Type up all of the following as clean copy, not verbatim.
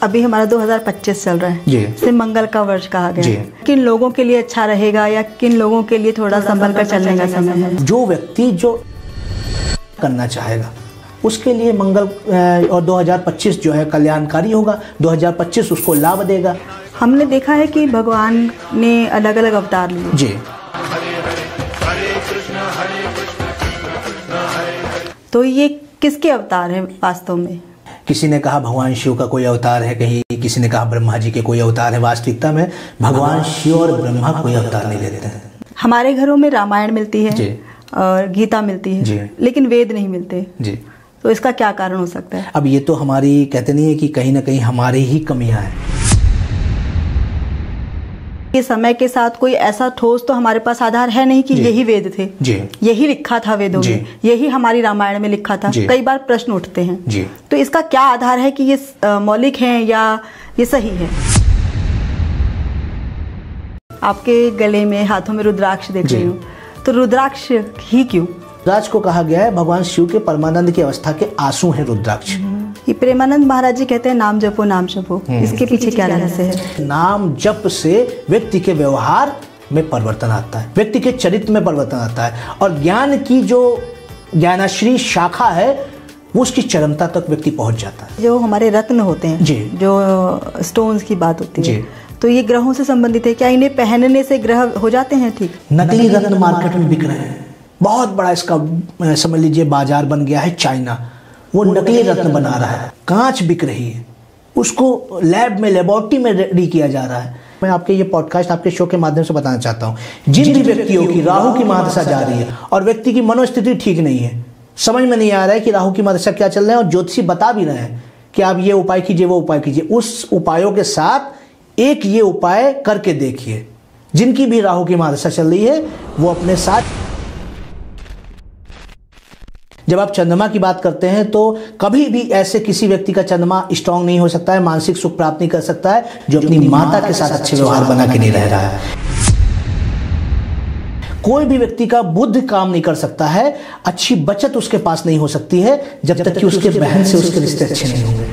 अभी हमारा 2025 चल रहा है जी, इसे मंगल का वर्ष कहा गया है। किन लोगों के लिए अच्छा रहेगा या किन लोगों के लिए थोड़ा संभल कर चलने का समय है? जो व्यक्ति जो करना चाहेगा उसके लिए मंगल और 2025 जो है कल्याणकारी होगा। 2025 उसको लाभ देगा। हमने देखा है कि भगवान ने अलग अलग अवतार लिए जी, तो ये किसके अवतार हैं वास्तव में? किसी ने कहा भगवान शिव का कोई अवतार है, कहीं किसी ने कहा ब्रह्मा जी के कोई अवतार है। वास्तविकता में भगवान शिव और ब्रह्मा कोई अवतार नहीं लेते हैं। हमारे घरों में रामायण मिलती है जी, और गीता मिलती है जी, लेकिन वेद नहीं मिलते जी। तो इसका क्या कारण हो सकता है? अब ये तो हमारी कहते नहीं है कि कहीं ना कहीं हमारी ही कमियां हैं। ये समय के साथ कोई ऐसा ठोस तो हमारे पास आधार है नहीं कि यही वेद थे, जी, यही लिखा था वेदों में, यही हमारी रामायण में लिखा था। कई बार प्रश्न उठते हैं जी, तो इसका क्या आधार है कि ये मौलिक हैं या ये सही है? आपके गले में हाथों में रुद्राक्ष देख रही हूँ, तो रुद्राक्ष ही क्यों? रुद्राक्ष को कहा गया है भगवान शिव के परमानंद की अवस्था के आंसू हैं रुद्राक्ष। ये प्रेमानंद महाराज जी कहते हैं नाम जपो नाम जपो, इसके पीछे क्या रहस्य है? नाम जप से व्यक्ति के व्यवहार में परिवर्तन आता है, व्यक्ति के चरित्र में परिवर्तन आता है और ज्ञान की जो ज्ञानाश्री शाखा है वो उसकी चरमता तक व्यक्ति पहुंच जाता है। जो हमारे रत्न होते हैं जी, जो स्टोन्स की बात होती है, जी, तो ये ग्रहों से संबंधित है क्या? इन्हें पहनने से ग्रह हो जाते हैं ठीक? नकली रत्न मार्केट में बिक रहे हैं। बहुत बड़ा इसका समझ लीजिए बाजार बन गया है। चाइना वो नकली रत्न बना रहा है, कांच बिक रही है, उसको लैब में लेबोरेटरी में रेडी किया जा रहा है। मैं आपके ये पॉडकास्ट आपके शो के माध्यम से बताना चाहता हूँ, जिन भी व्यक्तियों की राहु की महादशा जा रही है और व्यक्ति की मनोस्थिति ठीक नहीं है, समझ में नहीं आ रहा है कि राहु की महादशा क्या चल रहा है और ज्योतिषी बता भी रहे हैं कि आप ये उपाय कीजिए वो उपाय कीजिए, उस उपायों के साथ एक ये उपाय करके देखिए। जिनकी भी राहु की महादशा चल रही है वो अपने साथ, जब आप चंद्रमा की बात करते हैं तो कभी भी ऐसे किसी व्यक्ति का चंद्रमा स्ट्रांग नहीं हो सकता है, मानसिक सुख प्राप्त नहीं कर सकता है जो अपनी माता के साथ अच्छे व्यवहार बना के नहीं रह रहा है। कोई भी व्यक्ति का बुद्ध काम नहीं कर सकता है, अच्छी बचत उसके पास नहीं हो सकती है जब तक कि उसके बहन से उसके रिश्ते अच्छे नहीं होंगे।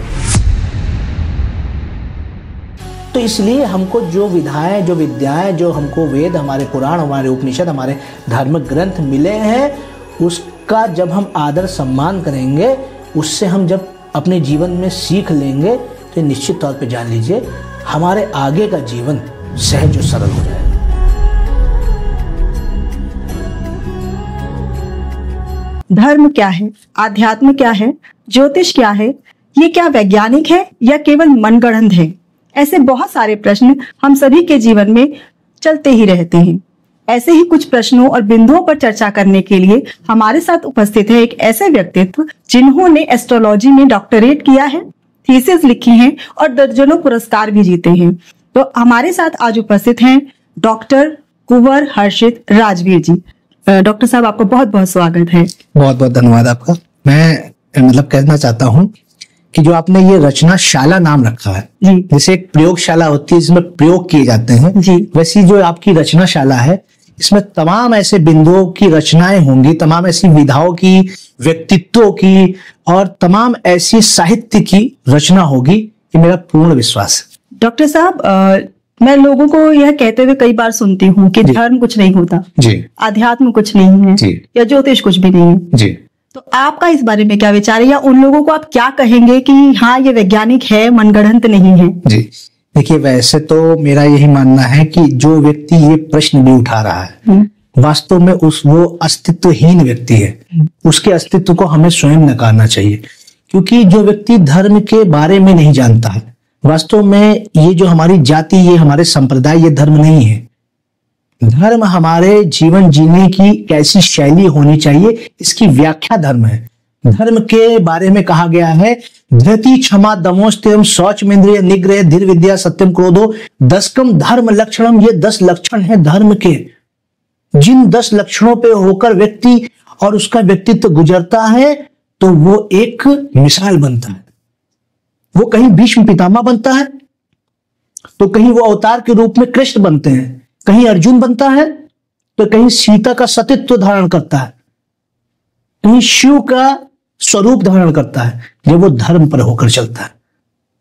तो इसलिए हमको जो विधाएं, जो विद्याएं, जो हमको वेद, हमारे पुराण, हमारे उपनिषद, हमारे धार्मिक ग्रंथ मिले हैं, उसका जब हम आदर सम्मान करेंगे, उससे हम जब अपने जीवन में सीख लेंगे तो निश्चित तौर पे जान लीजिए हमारे आगे का जीवन सहज और सरल हो जाएगा। धर्म क्या है, आध्यात्म क्या है, ज्योतिष क्या है, ये क्या वैज्ञानिक है या केवल मनगढ़ंत है? ऐसे बहुत सारे प्रश्न हम सभी के जीवन में चलते ही रहते हैं। ऐसे ही कुछ प्रश्नों और बिंदुओं पर चर्चा करने के लिए हमारे साथ उपस्थित है एक ऐसे व्यक्तित्व जिन्होंने एस्ट्रोलॉजी में डॉक्टरेट किया है, थीसिस लिखी हैं और दर्जनों पुरस्कार भी जीते हैं। तो हमारे साथ आज उपस्थित हैं डॉक्टर कुंवर हर्षित राजवीर जी। डॉक्टर साहब, आपका बहुत बहुत स्वागत है। बहुत बहुत धन्यवाद आपका। मैं कहना चाहता हूँ कि जो आपने ये रचनाशाला नाम रखा है, जैसे एक प्रयोगशाला होती है जिसमें प्रयोग किए जाते हैं, वैसी जो आपकी रचनाशाला है इसमें तमाम ऐसे बिंदुओं की रचनाएं होंगी, तमाम ऐसी विधाओं की, व्यक्तित्वों की और तमाम ऐसी साहित्य की रचना होगी, ये मेरा पूर्ण विश्वास है। डॉक्टर साहब, मैं लोगों को यह कहते हुए कई बार सुनती हूँ कि धर्म कुछ नहीं होता जी, आध्यात्म कुछ नहीं है जी, या ज्योतिष कुछ भी नहीं है जी। तो आपका इस बारे में क्या विचार है, या उन लोगों को आप क्या कहेंगे कि हाँ ये वैज्ञानिक है, मनगढ़ंत नहीं है? जी देखिए, वैसे तो मेरा यही मानना है कि जो व्यक्ति ये प्रश्न भी उठा रहा है वास्तव में वो अस्तित्वहीन व्यक्ति है। उसके अस्तित्व को हमें स्वयं नकारना चाहिए, क्योंकि जो व्यक्ति धर्म के बारे में नहीं जानता है, वास्तव में ये जो हमारी जाति, ये हमारे संप्रदाय, ये धर्म नहीं है। धर्म हमारे जीवन जीने की कैसी शैली होनी चाहिए, इसकी व्याख्या धर्म है। धर्म के बारे में कहा गया है धृति क्षमा दमोस्त्यम शौचमेंद्रिय निग्रह धीर विद्या सत्यम क्रोधो दशकम धर्म लक्षणम। ये 10 लक्षण है धर्म के। जिन 10 लक्षणों पे होकर व्यक्ति और उसका व्यक्तित्व गुजरता है तो वो एक मिसाल बनता है। वो कहीं भीष्म पितामह बनता है, तो कहीं वो अवतार के रूप में कृष्ण बनते हैं, कहीं अर्जुन बनता है, तो कहीं सीता का सतीत्व धारण करता है, कहीं शिव का स्वरूप धारण करता है, जब वो धर्म पर होकर चलता है।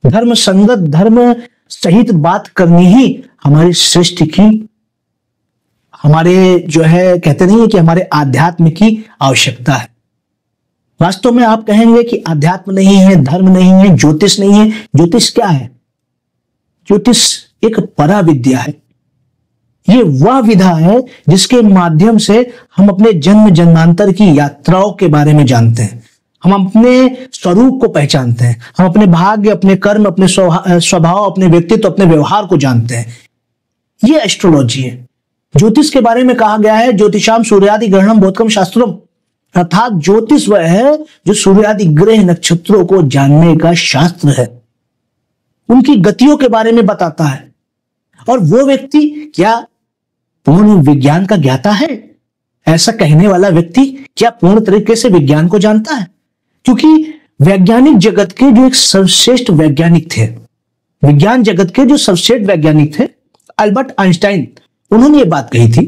धर्म संगत, धर्म सहित बात करनी ही हमारी सृष्टि की, हमारे जो है कहते नहीं है कि हमारे आध्यात्म की आवश्यकता है। वास्तव में आप कहेंगे कि आध्यात्म नहीं है, धर्म नहीं है, ज्योतिष नहीं है। ज्योतिष क्या है? ज्योतिष एक पराविद्या है। ये वह विधा है जिसके माध्यम से हम अपने जन्म जन्मांतर की यात्राओं के बारे में जानते हैं, हम अपने स्वरूप को पहचानते हैं, हम अपने भाग्य, अपने कर्म, अपने स्वभाव, अपने व्यक्तित्व, अपने व्यवहार को जानते हैं। ये एस्ट्रोलॉजी है। ज्योतिष के बारे में कहा गया है ज्योतिषाम सूर्यादि ग्रहणम बोधकम शास्त्रम, अर्थात ज्योतिष वह है जो सूर्यादि ग्रह नक्षत्रों को जानने का शास्त्र है, उनकी गतियों के बारे में बताता है। और वो व्यक्ति क्या पूर्ण विज्ञान का ज्ञाता है? ऐसा कहने वाला व्यक्ति क्या पूर्ण तरीके से विज्ञान को जानता है? क्योंकि वैज्ञानिक जगत के जो एक सर्वश्रेष्ठ वैज्ञानिक थे, विज्ञान जगत के जो सर्वश्रेष्ठ वैज्ञानिक थे, अल्बर्ट आइंस्टाइन, उन्होंने ये बात कही थी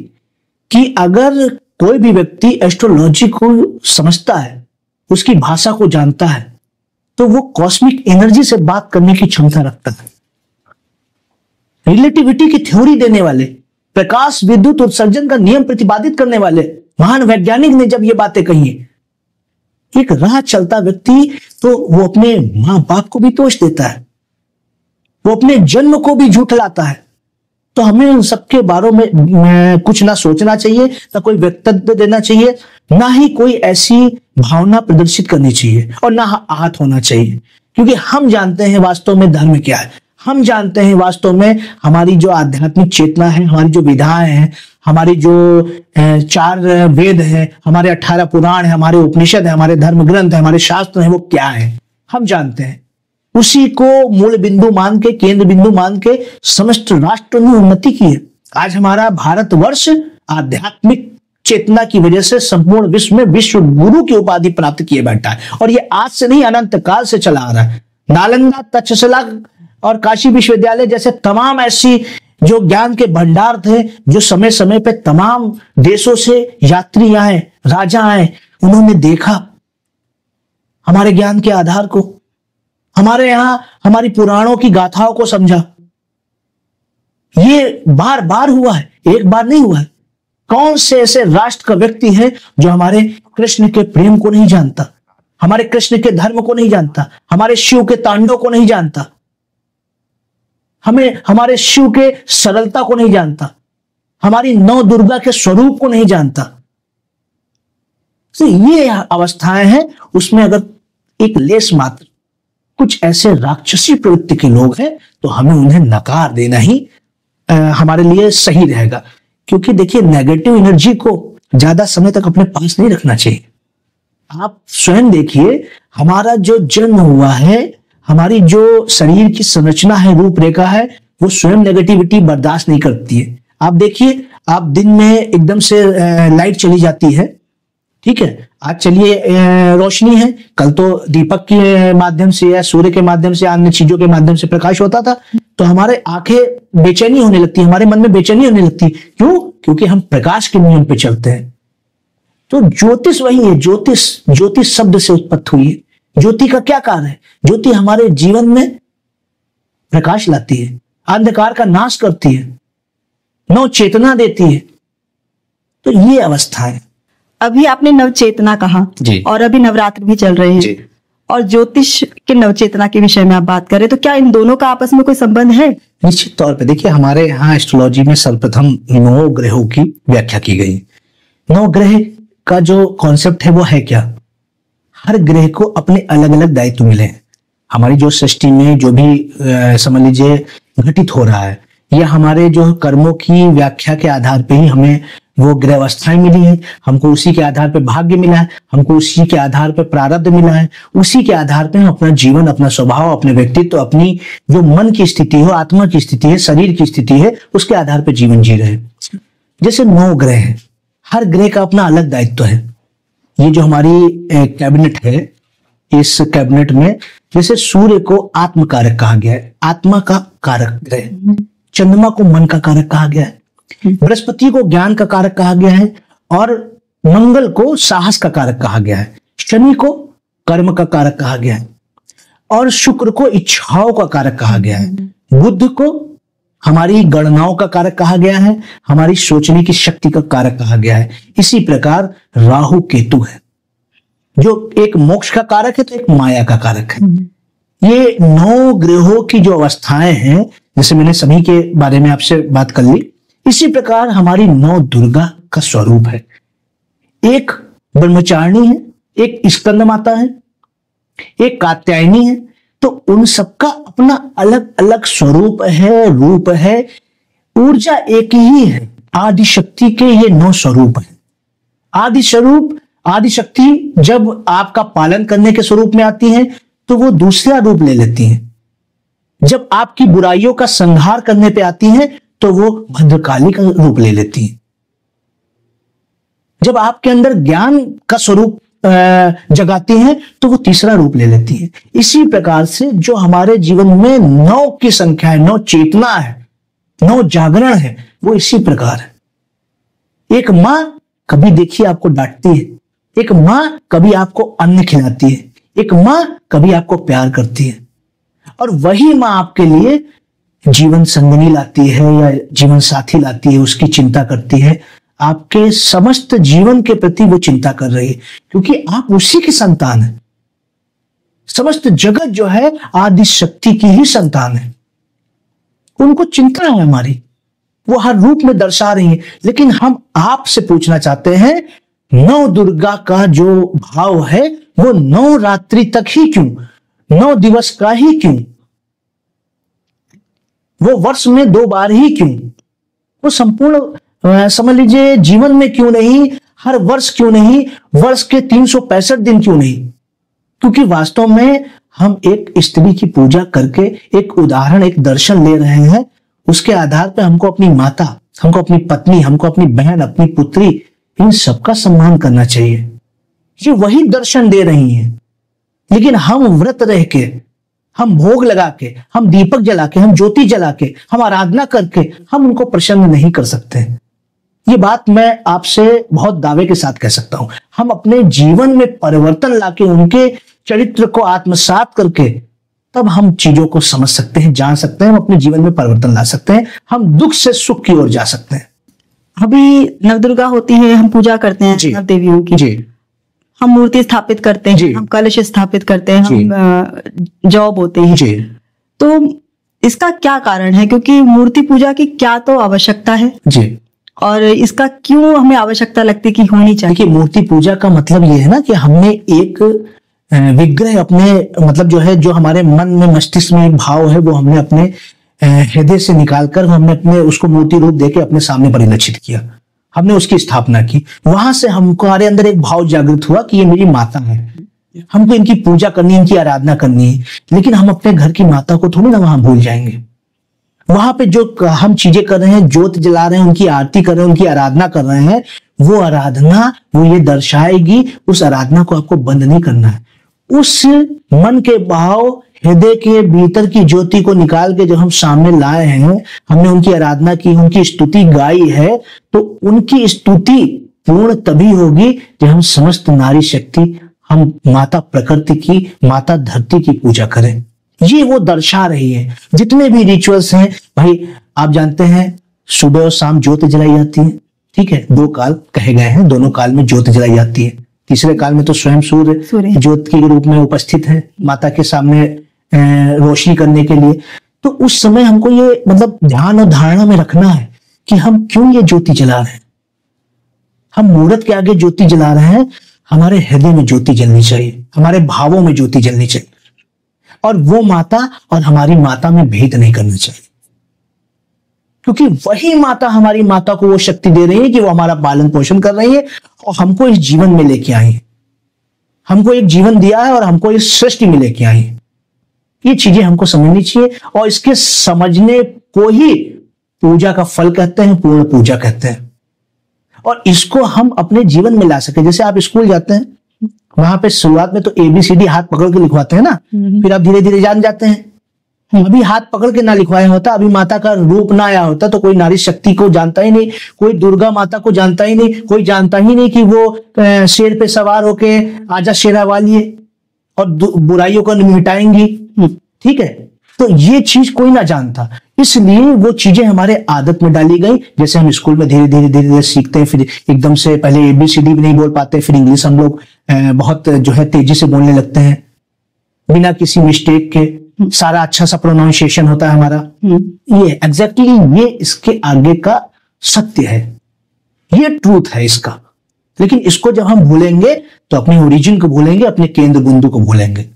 कि अगर कोई भी व्यक्ति एस्ट्रोलॉजी को समझता है, उसकी भाषा को जानता है, तो वो कॉस्मिक एनर्जी से बात करने की क्षमता रखता है। रिलेटिविटी की थ्योरी देने वाले, प्रकाश विद्युत उत्सर्जन का नियम प्रतिपादित करने वाले महान वैज्ञानिक ने जब ये बातें कही, एक राह चलता व्यक्ति तो वो अपने मां बाप को भी दोष देता है, वो अपने जन्म को भी झूठलाता है। तो हमें उन सबके बारे में कुछ ना सोचना चाहिए, ना कोई वक्तव्य देना चाहिए, ना ही कोई ऐसी भावना प्रदर्शित करनी चाहिए और ना आहत होना चाहिए, क्योंकि हम जानते हैं वास्तव में धर्म क्या है। हम जानते हैं वास्तव में हमारी जो आध्यात्मिक चेतना है, हमारी जो विधाएं हैं, हमारी जो 4 वेद है, हमारे 18 पुराण है, हमारे उपनिषद है, हमारे धर्म ग्रंथ है, हमारे शास्त्र है, वो क्या है हम जानते हैं। उसी को मूल बिंदु मान के, केंद्र बिंदु मान के समस्त राष्ट्र ने उन्नति की है। आज हमारा भारतवर्ष आध्यात्मिक चेतना की वजह से संपूर्ण विश्व में विश्व गुरु की उपाधि प्राप्त किए बैठा है, और ये आज से नहीं, अनंत काल से चला आ रहा है। नालंदा, तक्षशिला और काशी विश्वविद्यालय जैसे तमाम ऐसी जो ज्ञान के भंडार थे, जो समय समय पे तमाम देशों से यात्री आए, राजा आए, उन्होंने देखा हमारे ज्ञान के आधार को, हमारे यहां हमारी पुराणों की गाथाओं को समझा। ये बार बार हुआ है, एक बार नहीं हुआ है। कौन से ऐसे राष्ट्र का व्यक्ति है जो हमारे कृष्ण के प्रेम को नहीं जानता, हमारे कृष्ण के धर्म को नहीं जानता, हमारे शिव के तांडव को नहीं जानता, हमें हमारे शिव के सरलता को नहीं जानता, हमारी नौ दुर्गा के स्वरूप को नहीं जानता। तो ये अवस्थाएं हैं, उसमें अगर एक लेस मात्र कुछ ऐसे राक्षसी प्रवृत्ति के लोग हैं तो हमें उन्हें नकार देना ही हमारे लिए सही रहेगा। क्योंकि देखिए, नेगेटिव एनर्जी को ज्यादा समय तक अपने पास नहीं रखना चाहिए। आप स्वयं देखिए, हमारा जो जन्म हुआ है, हमारी जो शरीर की संरचना है, रूपरेखा है, वो स्वयं नेगेटिविटी बर्दाश्त नहीं करती है। आप देखिए, आप दिन में एकदम से लाइट चली जाती है, ठीक है, आज चलिए रोशनी है, कल तो दीपक के माध्यम से या सूर्य के माध्यम से, अन्य चीजों के माध्यम से प्रकाश होता था, तो हमारे आंखें बेचैनी होने लगती, हमारे मन में बेचैनी होने लगती। क्यों? क्योंकि हम प्रकाश के नियम पे चलते हैं। तो ज्योतिष वही है, ज्योतिष शब्द से उत्पत्ति हुई है। ज्योति का क्या कार्य है? ज्योति हमारे जीवन में प्रकाश लाती है, अंधकार का नाश करती है, नव चेतना देती है। तो ये अवस्था है। अभी आपने नवचेतना कहा जी। और अभी नवरात्र भी चल रहे हैं जी। और ज्योतिष के नवचेतना के विषय में आप बात करें, तो क्या इन दोनों का आपस में कोई संबंध है? निश्चित तौर पे देखिए, हमारे यहाँ एस्ट्रोलॉजी में सर्वप्रथम 9 ग्रहों की व्याख्या की गई। 9 ग्रह का जो कॉन्सेप्ट है वो है क्या? हर ग्रह को अपने अलग अलग दायित्व मिले हैं। हमारी जो सृष्टि में जो भी समझ लीजिए घटित हो रहा है, या हमारे जो कर्मों की व्याख्या के आधार पे ही हमें वो ग्रह अवस्थाएं मिली है, हमको उसी के आधार पे भाग्य मिला है, हमको उसी के आधार पे प्रारब्ध मिला है, उसी के आधार पे हम अपना जीवन, अपना स्वभाव, अपने व्यक्तित्व, अपनी जो मन की स्थिति हो, आत्मा की स्थिति है, शरीर की स्थिति है, उसके आधार पे जीवन जी रहे हैं। जैसे 9 ग्रह हैं, हर ग्रह का अपना अलग दायित्व है। ये जो हमारी कैबिनेट है, इस कैबिनेट में जैसे सूर्य को आत्म कारक कहा गया है, आत्मा का कारक ग्रह। चंद्रमा को मन का कारक कहा गया है, बृहस्पति को ज्ञान का कारक कहा गया है, और मंगल को साहस का कारक कहा गया है, शनि को कर्म का कारक कहा गया है। और शुक्र को इच्छाओं का कारक कहा गया है, बुध को हमारी गणनाओं का कारक कहा गया है, हमारी सोचने की शक्ति का कारक कहा गया है। इसी प्रकार राहु केतु है, जो एक मोक्ष का कारक है तो एक माया का कारक है। ये 9 ग्रहों की जो अवस्थाएं हैं, जैसे मैंने सभी के बारे में आपसे बात कर ली, इसी प्रकार हमारी 9 दुर्गा का स्वरूप है। एक ब्रह्मचारिणी है, एक स्कंद माता है, एक कात्यायनी है। तो उन सबका अपना अलग अलग स्वरूप है, रूप है, ऊर्जा एक ही है। आदि शक्ति के ये 9 स्वरूप हैं। आदि स्वरूप, आदि शक्ति जब आपका पालन करने के स्वरूप में आती है तो वो दूसरा रूप ले लेती हैं। जब आपकी बुराइयों का संहार करने पे आती हैं तो वो भद्रकाली का रूप ले लेती हैं। जब आपके अंदर ज्ञान का स्वरूप जगाती हैं तो वो तीसरा रूप ले लेती है। इसी प्रकार से जो हमारे जीवन में 9 की संख्या है, 9 चेतना है, 9 जागरण है, वो इसी प्रकार है। एक मां कभी देखिए आपको डांटती है, एक मां कभी आपको अन्न खिलाती है, एक मां कभी आपको प्यार करती है, और वही मां आपके लिए जीवन संगनी लाती है या जीवन साथी लाती है, उसकी चिंता करती है। आपके समस्त जीवन के प्रति वो चिंता कर रही है, क्योंकि आप उसी की संतान है। समस्त जगत जो है आदि शक्ति की ही संतान है। उनको चिंता है हमारी, वो हर रूप में दर्शा रही है। लेकिन हम आपसे पूछना चाहते हैं, 9 दुर्गा का जो भाव है वो 9 रात्रि तक ही क्यों, 9 दिवस का ही क्यों, वो वर्ष में 2 बार ही क्यों, वो संपूर्ण समझ लीजिए जीवन में क्यों नहीं, हर वर्ष क्यों नहीं, वर्ष के 365 दिन क्यों नहीं? क्योंकि वास्तव में हम एक स्त्री की पूजा करके एक उदाहरण, एक दर्शन ले रहे हैं। उसके आधार पर हमको अपनी माता, हमको अपनी पत्नी, हमको अपनी बहन, अपनी पुत्री, इन सबका सम्मान करना चाहिए। ये वही दर्शन दे रही हैं। लेकिन हम व्रत रह के, हम भोग लगा के, हम दीपक जला के, हम ज्योति जला के, हम आराधना करके हम उनको प्रसन्न नहीं कर सकते। ये बात मैं आपसे बहुत दावे के साथ कह सकता हूं। हम अपने जीवन में परिवर्तन लाके, उनके चरित्र को आत्मसात करके, तब हम चीजों को समझ सकते हैं, जान सकते हैं, हम अपने जीवन में परिवर्तन ला सकते हैं, हम दुख से सुख की ओर जा सकते हैं। अभी नवदुर्गा होती है, हम पूजा करते हैं नव देवियों की, जी। हम मूर्ति स्थापित करते हैं, हम कलश स्थापित करते हैं, हम जॉब होते हैं जी। तो इसका क्या कारण है? क्योंकि मूर्ति पूजा की क्या तो आवश्यकता है जी, और इसका क्यों हमें आवश्यकता लगती कि होनी चाहिए? देखिए, मूर्ति पूजा का मतलब ये है ना कि हमने एक विग्रह अपने, मतलब जो है, जो हमारे मन में, मस्तिष्क में एक भाव है, वो हमने अपने हृदय से निकालकर हमने अपने उसको मूर्ति रूप देके अपने सामने परिलक्षित किया, हमने उसकी स्थापना की। वहां से हमारे अंदर एक भाव जागृत हुआ कि ये मेरी माता है, हमको इनकी पूजा करनी है, इनकी आराधना करनी है। लेकिन हम अपने घर की माता को थोड़ी ना वहां भूल जाएंगे। वहां पे जो हम चीजें कर रहे हैं, ज्योत जला रहे हैं, उनकी आरती कर रहे हैं, उनकी आराधना कर रहे हैं, वो आराधना वो ये दर्शाएगी, उस आराधना को आपको बंद नहीं करना है। उस मन के भाव, हृदय के भीतर की ज्योति को निकाल के जब हम सामने लाए हैं, हमने उनकी आराधना की, उनकी स्तुति गाई है, तो उनकी स्तुति पूर्ण तभी होगी जब हम समस्त नारी शक्ति, हम माता प्रकृति की, माता धरती की पूजा करें। ये वो दर्शा रही है। जितने भी रिचुअल्स हैं भाई, आप जानते हैं सुबह और शाम ज्योत जलाई जाती है, ठीक है, 2 काल कहे गए हैं, दोनों काल में ज्योत जलाई जाती है। तीसरे काल में तो स्वयं सूर्य ज्योत के रूप में उपस्थित है माता के सामने रोशनी करने के लिए। तो उस समय हमको ये मतलब ध्यान और धारणा में रखना है कि हम क्यों ये ज्योति जला रहे हैं। हम मूर्त के आगे ज्योति जला रहे हैं, हमारे हृदय में ज्योति जलनी चाहिए, हमारे भावों में ज्योति जलनी चाहिए, और वो माता और हमारी माता में भेद नहीं करना चाहिए। क्योंकि वही माता हमारी माता को वो शक्ति दे रही है कि वो हमारा पालन पोषण कर रही है और हमको इस जीवन में लेके आई है, हमको एक जीवन दिया है और हमको इस सृष्टि में लेके आई है। ये चीजें हमको समझनी चाहिए, और इसके समझने को ही पूजा का फल कहते हैं, पूर्ण पूजा कहते हैं। और इसको हम अपने जीवन में ला सके। जैसे आप स्कूल जाते हैं, वहां पे शुरुआत में तो ABCD हाथ पकड़ के लिखवाते हैं ना, फिर आप धीरे धीरे जान जाते हैं। अभी हाथ पकड़ के ना लिखवाया होता, अभी माता का रूप ना आया होता, तो कोई नारी शक्ति को जानता ही नहीं, कोई दुर्गा माता को जानता ही नहीं, कोई जानता ही नहीं कि वो शेर पे सवार होके आजा शेरा वाली है और बुराइयों को मिटाएंगी। ठीक है, तो ये चीज कोई ना जानता, इसलिए वो चीजें हमारे आदत में डाली गई। जैसे हम स्कूल में धीरे धीरे धीरे धीरे सीखते हैं, फिर एकदम से पहले ABCD भी नहीं बोल पाते, फिर इंग्लिश हम लोग बहुत जो है तेजी से बोलने लगते हैं बिना किसी मिस्टेक के, सारा अच्छा सा प्रोनाउंसिएशन होता है हमारा। ये एग्जैक्टली ये इसके आगे का सत्य है, ये ट्रूथ है इसका। लेकिन इसको जब हम भूलेंगे तो अपने ओरिजिन को भूलेंगे, अपने केंद्र बिंदु को भूलेंगे।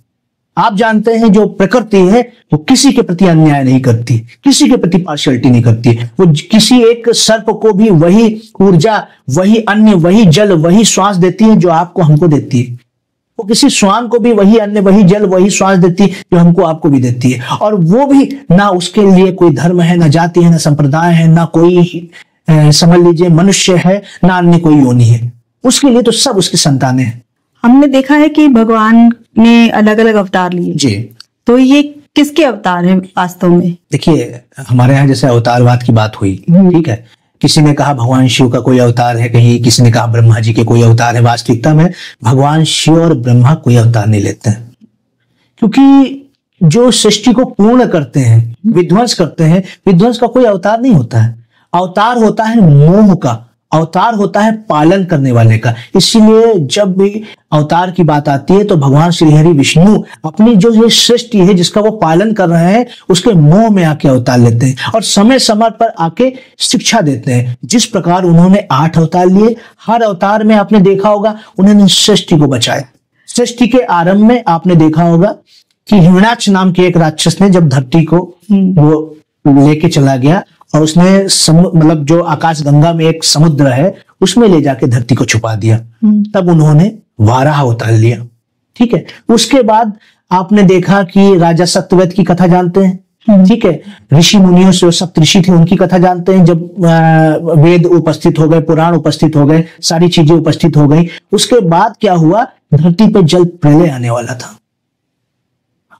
आप जानते हैं जो प्रकृति है वो किसी के प्रति अन्याय नहीं करती, किसी के प्रति पार्शियलिटी नहीं करती। वो किसी एक सर्प को भी वही ऊर्जा, वही अन्न, वही जल, वही श्वास देती है जो आपको हमको देती है। वो किसी श्वान को भी वही अन्न, वही जल, वही श्वास देती है जो हमको आपको भी देती है। और वो भी ना उसके लिए कोई धर्म है, ना जाति है, ना संप्रदाय है, ना कोई समझ लीजिए मनुष्य है, ना अन्य कोई योनि है। उसके लिए तो सब उसकी संतानें हैं। हमने देखा है कि भगवान ने अलग अलग अवतार लिए जी, तो ये किसके अवतार हैं वास्तव में? देखिए हमारे यहाँ जैसे अवतारवाद की बात हुई, ठीक है, किसी ने कहा भगवान शिव का कोई अवतार है, कहीं किसी ने कहा ब्रह्मा जी के कोई अवतार है। वास्तविकता में भगवान शिव और ब्रह्मा कोई अवतार नहीं लेते हैं, क्योंकि जो सृष्टि को पूर्ण करते हैं, विध्वंस करते हैं, विध्वंस का कोई अवतार नहीं होता है। अवतार होता है मोह का, अवतार होता है पालन करने वाले का। इसीलिए जब भी अवतार की बात आती है तो भगवान श्री हरि विष्णु अपनी जो ये सृष्टि है जिसका वो पालन कर रहे हैं उसके मोह में आके अवतार लेते हैं और समय समय पर आके शिक्षा देते हैं। जिस प्रकार उन्होंने 8 अवतार लिए, हर अवतार में आपने देखा होगा उन्होंने सृष्टि को बचाया। सृष्टि के आरंभ में आपने देखा होगा कि हिरण्याक्ष नाम के एक राक्षस ने जब धरती को वो लेके चला गया और उसने मतलब जो आकाश गंगा में एक समुद्र है उसमें ले जाके धरती को छुपा दिया, तब उन्होंने वाराह अवतार लिया। ठीक है, उसके बाद आपने देखा कि राजा सत्यवत की कथा जानते हैं, ठीक है, ऋषि मुनियों से सप्तऋषि थे उनकी कथा जानते हैं। जब वेद उपस्थित हो गए, पुराण उपस्थित हो गए, सारी चीजें उपस्थित हो गई, उसके बाद क्या हुआ, धरती पे जल प्रलय आने वाला था।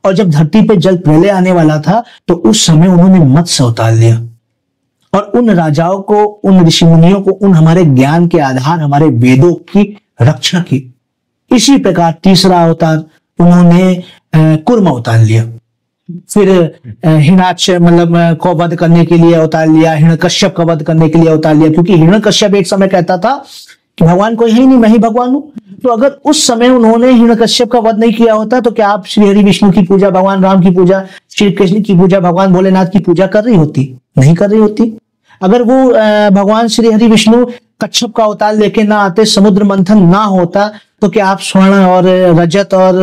और जब धरती पे जल प्रलय आने वाला था तो उस समय उन्होंने मत्स्य अवतार लिया और उन राजाओं को, उन ऋषि मुनियों को, उन हमारे ज्ञान के आधार हमारे वेदों की रक्षा की। इसी प्रकार तीसरा अवतार उन्होंने कूर्म अवतार लिया। फिर हिरण्याक्ष मतलब को वध करने के लिए अवतार लिया, हिरण्यकश्यप का वध करने के लिए अवतार लिया, क्योंकि हिरण्यकश्यप एक समय कहता था कि भगवान कोई है ही नहीं, मैं ही भगवान हूं। तो अगर उस समय उन्होंने हिरण्यकश्यप का वध नहीं किया होता तो क्या आप श्री हरि विष्णु की पूजा, भगवान राम की पूजा, श्री कृष्ण की पूजा, भगवान भोलेनाथ की पूजा कर रही होती? नहीं कर रही होती। अगर वो भगवान श्री हरि विष्णु कच्छप का अवतार लेके ना आते, समुद्र मंथन ना होता, तो क्या आप स्वर्ण और रजत और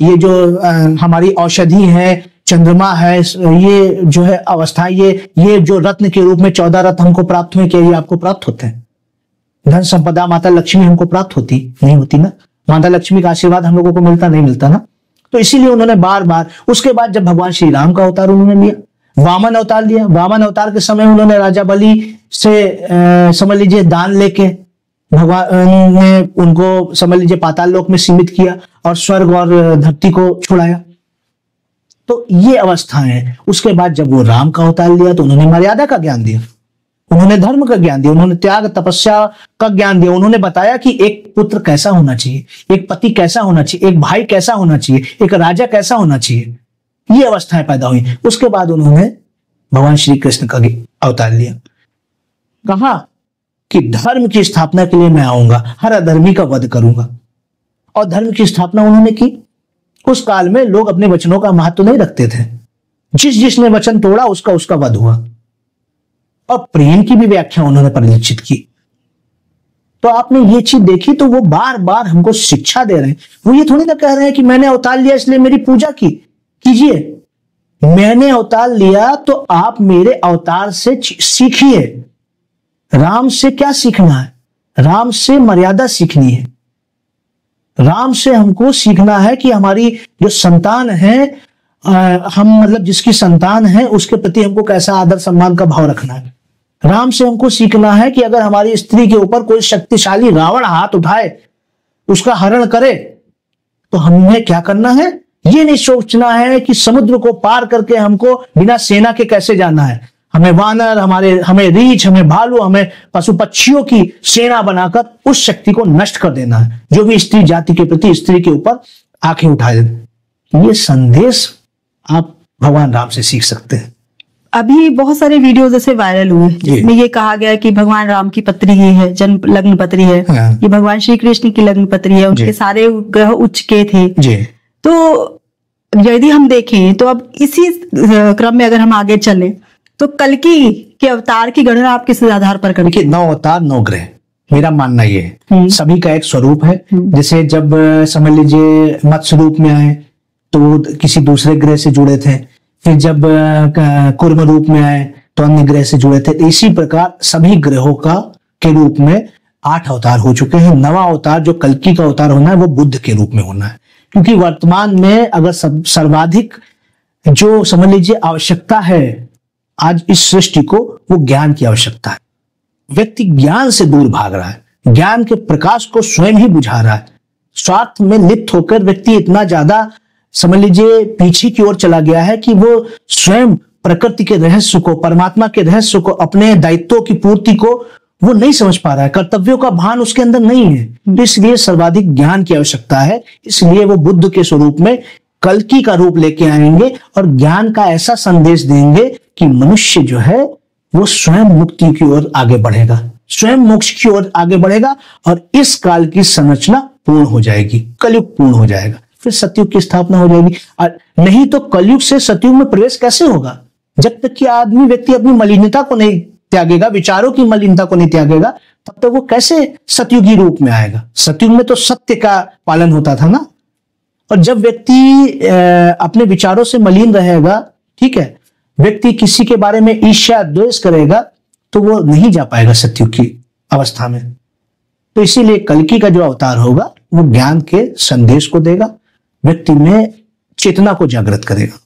ये जो हमारी औषधि है, चंद्रमा है, ये जो है अवस्था, ये जो रत्न के रूप में 14 रत्न हमको प्राप्त हुए, क्या ये आपको प्राप्त होते हैं? धन संपदा माता लक्ष्मी हमको प्राप्त होती नहीं होती ना। माता लक्ष्मी का आशीर्वाद हम लोगों को मिलता नहीं मिलता ना। तो इसीलिए उन्होंने बार बार, उसके बाद जब भगवान श्री राम का अवतार उन्होंने लिया, वामन अवतार लिया। वामन अवतार के समय उन्होंने राजा बलि से समझ लीजिए दान लेके भगवान ने उनको समझ लीजिए पाताल लोक में सीमित किया और स्वर्ग और धरती को छुड़ाया। तो ये अवस्थाएं हैं। उसके बाद जब वो राम का अवतार लिया तो उन्होंने मर्यादा का ज्ञान दिया, उन्होंने धर्म का ज्ञान दिया, उन्होंने त्याग तपस्या का ज्ञान दिया। उन्होंने बताया कि एक पुत्र कैसा होना चाहिए, एक पति कैसा होना चाहिए, एक भाई कैसा होना चाहिए, एक राजा कैसा होना चाहिए। ये अवस्थाएं पैदा हुई। उसके बाद उन्होंने भगवान श्री कृष्ण का अवतार लिया। कहा कि धर्म की स्थापना के लिए मैं आऊंगा, हर अधर्मी का वध करूंगा। और धर्म की स्थापना उन्होंने की। उस काल में लोग अपने वचनों का महत्व नहीं रखते थे। जिसने वचन तोड़ा उसका वध हुआ। और प्रेम की भी व्याख्या उन्होंने परिलक्षित की। तो आपने ये चीज देखी, तो वो बार बार हमको शिक्षा दे रहे हैं। वो ये थोड़ी ना कह रहे हैं कि मैंने अवतार लिया इसलिए मेरी पूजा कीजिए। मैंने अवतार लिया तो आप मेरे अवतार से सीखिए। राम से क्या सीखना है? राम से मर्यादा सीखनी है। राम से हमको सीखना है कि हमारी जो संतान है, हम मतलब जिसकी संतान है उसके प्रति हमको कैसा आदर सम्मान का भाव रखना है। राम से हमको सीखना है कि अगर हमारी स्त्री के ऊपर कोई शक्तिशाली रावण हाथ उठाए, उसका हरण करे, तो हमें क्या करना है? ये नहीं सोचना है कि समुद्र को पार करके हमको बिना सेना के कैसे जाना है। हमें वानर, हमें रीछ, हमें भालू, हमें पशु पक्षियों की सेना बनाकर उस शक्ति को नष्ट कर देना है जो भी स्त्री जाति के प्रति, स्त्री के ऊपर आंखें उठाए। ये संदेश आप भगवान राम से सीख सकते हैं। अभी बहुत सारे वीडियोस ऐसे वायरल हुए जिसमें ये कहा गया कि भगवान राम की पत्री ही है, जन्म लग्न पत्री है, ये भगवान श्री कृष्ण की लग्न पत्री है, उनके सारे ग्रह उच्च के थे जी। तो यदि हम देखें तो अब इसी क्रम में अगर हम आगे चले तो कल्कि के अवतार की गणना आप किस आधार पर करें? 9 अवतार 9 ग्रह, मेरा मानना ये है सभी का एक स्वरूप है। जैसे जब समझ लीजिए मत्स्य रूप में आए तो किसी दूसरे ग्रह से जुड़े थे, फिर जब कूर्म रूप में आए तो अन्य ग्रह से जुड़े थे। इसी प्रकार सभी ग्रहों का के रूप में 8 अवतार हो चुके हैं। 9वां अवतार जो कल्कि का अवतार होना है वो बुद्ध के रूप में होना है, क्योंकि वर्तमान में अगर सर्वाधिक जो समझ लीजिए आवश्यकता है आज इस सृष्टि को, वो ज्ञान की आवश्यकता है। व्यक्ति ज्ञान से दूर भाग रहा है, ज्ञान के प्रकाश को स्वयं ही बुझा रहा है। स्वार्थ में लिप्त होकर व्यक्ति इतना ज्यादा समझ लीजिए पीछे की ओर चला गया है कि वो स्वयं प्रकृति के रहस्य को, परमात्मा के रहस्य को, अपने दायित्वों की पूर्ति को वो नहीं समझ पा रहा है। कर्तव्यों का भान उसके अंदर नहीं है, इसलिए सर्वाधिक ज्ञान की आवश्यकता है। इसलिए वो बुद्ध के स्वरूप में कल्कि का रूप लेके आएंगे और ज्ञान का ऐसा संदेश देंगे कि मनुष्य जो है वो स्वयं मुक्ति की ओर आगे बढ़ेगा, स्वयं मोक्ष की ओर आगे बढ़ेगा और इस काल की संरचना पूर्ण हो जाएगी, कलयुग पूर्ण हो जाएगा, फिर सतयुग की स्थापना हो जाएगी। और नहीं तो कलयुग से सतयुग में प्रवेश कैसे होगा? जब तक कि आदमी व्यक्ति अपनी मलिनता को नहीं त्यागेगा, विचारों की मलिनता को नहीं त्यागेगा, तब तक वो कैसे सतयुगी रूप में आएगा? सतयुग में तो सत्य का पालन होता था ना। और जब व्यक्ति अपने विचारों से मलिन रहेगा, ठीक है, व्यक्ति किसी के बारे में ईर्ष्या द्वेष करेगा तो वो नहीं जा पाएगा सतयुग की अवस्था में। तो इसीलिए कल्कि का जो अवतार होगा वो ज्ञान के संदेश को देगा, व्यक्ति में चेतना को जागृत करेगा।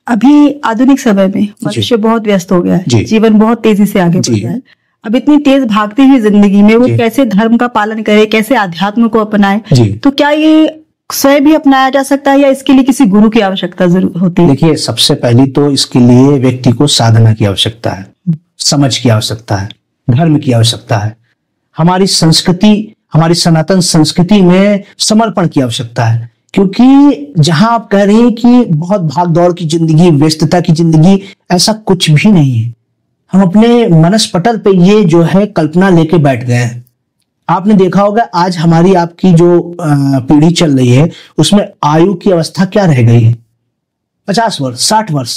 अभी आधुनिक समय में मनुष्य बहुत व्यस्त हो गया है, जीवन बहुत तेजी से आगे बढ़ रहा है। अब इतनी तेज भागती हुई जिंदगी में वो कैसे धर्म का पालन करे, कैसे आध्यात्म को अपनाए, तो क्या ये स्वयं भी अपनाया जा सकता है या इसके लिए किसी गुरु की आवश्यकता जरूर होती है? देखिए, सबसे पहली तो इसके लिए व्यक्ति को साधना की आवश्यकता है, समझ की आवश्यकता है, धर्म की आवश्यकता है, हमारी संस्कृति, हमारी सनातन संस्कृति में समर्पण की आवश्यकता है। क्योंकि जहां आप कह रही हैं कि बहुत भाग दौड़ की जिंदगी, व्यस्तता की जिंदगी, ऐसा कुछ भी नहीं है। हम अपने मनस पटल पे ये जो है कल्पना लेके बैठ गए हैं। आपने देखा होगा आज हमारी आपकी जो पीढ़ी चल रही है उसमें आयु की अवस्था क्या रह गई है? 50 वर्ष, 60 वर्ष,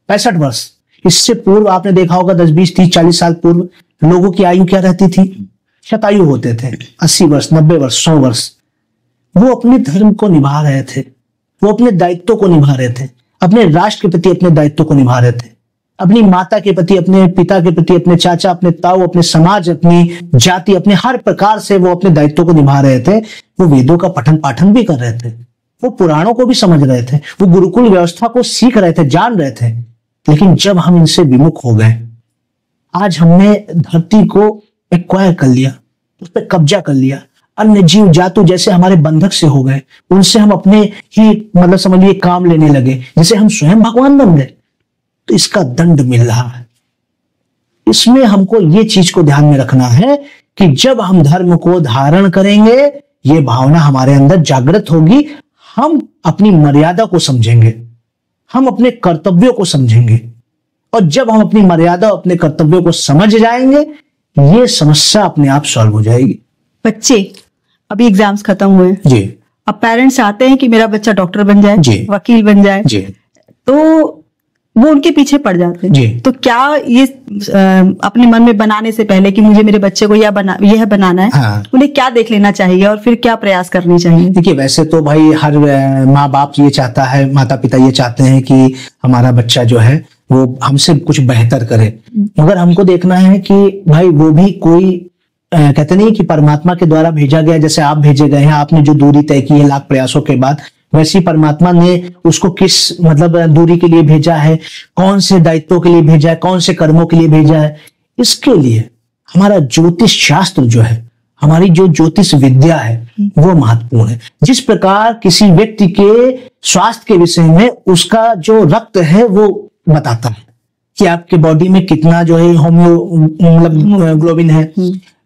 65 वर्ष। इससे पूर्व आपने देखा होगा 10, 20, 30, 40 साल पूर्व लोगों की आयु क्या रहती थी? शतायु होते थे, 80 वर्ष, 90 वर्ष, 100 वर्ष। वो अपने धर्म को निभा रहे थे, वो अपने दायित्व को निभा रहे थे, अपने राष्ट्र के प्रति अपने दायित्व को निभा रहे थे, अपनी माता के प्रति, अपने पिता के प्रति, अपने चाचा, अपने ताऊ, अपने समाज, अपनी जाति, अपने हर प्रकार से वो अपने दायित्व को निभा रहे थे। वो वेदों का पठन पाठन भी कर रहे थे, वो पुराणों को भी समझ रहे थे, वो गुरुकुल व्यवस्था को सीख रहे थे, जान रहे थे। लेकिन जब हम इनसे विमुख हो गए, आज हमने धरती को एक्वायर कर लिया, उस पर कब्जा कर लिया, अन्य जीव जातु जैसे हमारे बंधक से हो गए, उनसे हम अपने ही मतलब समझिए काम लेने लगे, जिसे हम स्वयं भगवान बन गए। तो इसका दंड मिल रहा है। इसमें हमको ये चीज को ध्यान में रखना है कि जब हम धर्म को धारण करेंगे, ये भावना हमारे अंदर जागृत होगी, हम अपनी मर्यादा को समझेंगे, हम अपने कर्तव्यों को समझेंगे। और जब हम अपनी मर्यादा, अपने कर्तव्यों को समझ जाएंगे, ये समस्या अपने आप सॉल्व हो जाएगी। बच्चे अभी एग्जाम्स खत्म हुए जी, अब पेरेंट्स चाहते हैं कि मेरा बच्चा डॉक्टर बन जाए, वकील बन जाए जी, तो वो उनके पीछे पड़ जाते हैं। तो क्या ये अपने मन में बनाने से पहले कि मुझे मेरे बच्चे को यह बनाना है, हाँ, उन्हें क्या देख लेना चाहिए और फिर क्या प्रयास करनी चाहिए? देखिए, वैसे तो भाई हर माँ बाप ये चाहता है, माता पिता ये चाहते हैं कि हमारा बच्चा जो है वो हमसे कुछ बेहतर करे, मगर हमको देखना है कि भाई वो भी कोई कहते नहीं कि परमात्मा के द्वारा भेजा गया, जैसे आप भेजे गए हैं, आपने जो दूरी तय की है लाख प्रयासों के बाद, वैसी परमात्मा ने उसको किस मतलब दूरी के लिए भेजा है, कौन से दायित्वों के लिए भेजा है, कौन से कर्मों के लिए भेजा है। इसके लिए हमारा ज्योतिष शास्त्र जो है, हमारी जो ज्योतिष विद्या है वो महत्वपूर्ण है। जिस प्रकार किसी व्यक्ति के स्वास्थ्य के विषय में उसका जो रक्त है वो बताता है कि आपके बॉडी में कितना जो है मतलब ग्लोबिन है,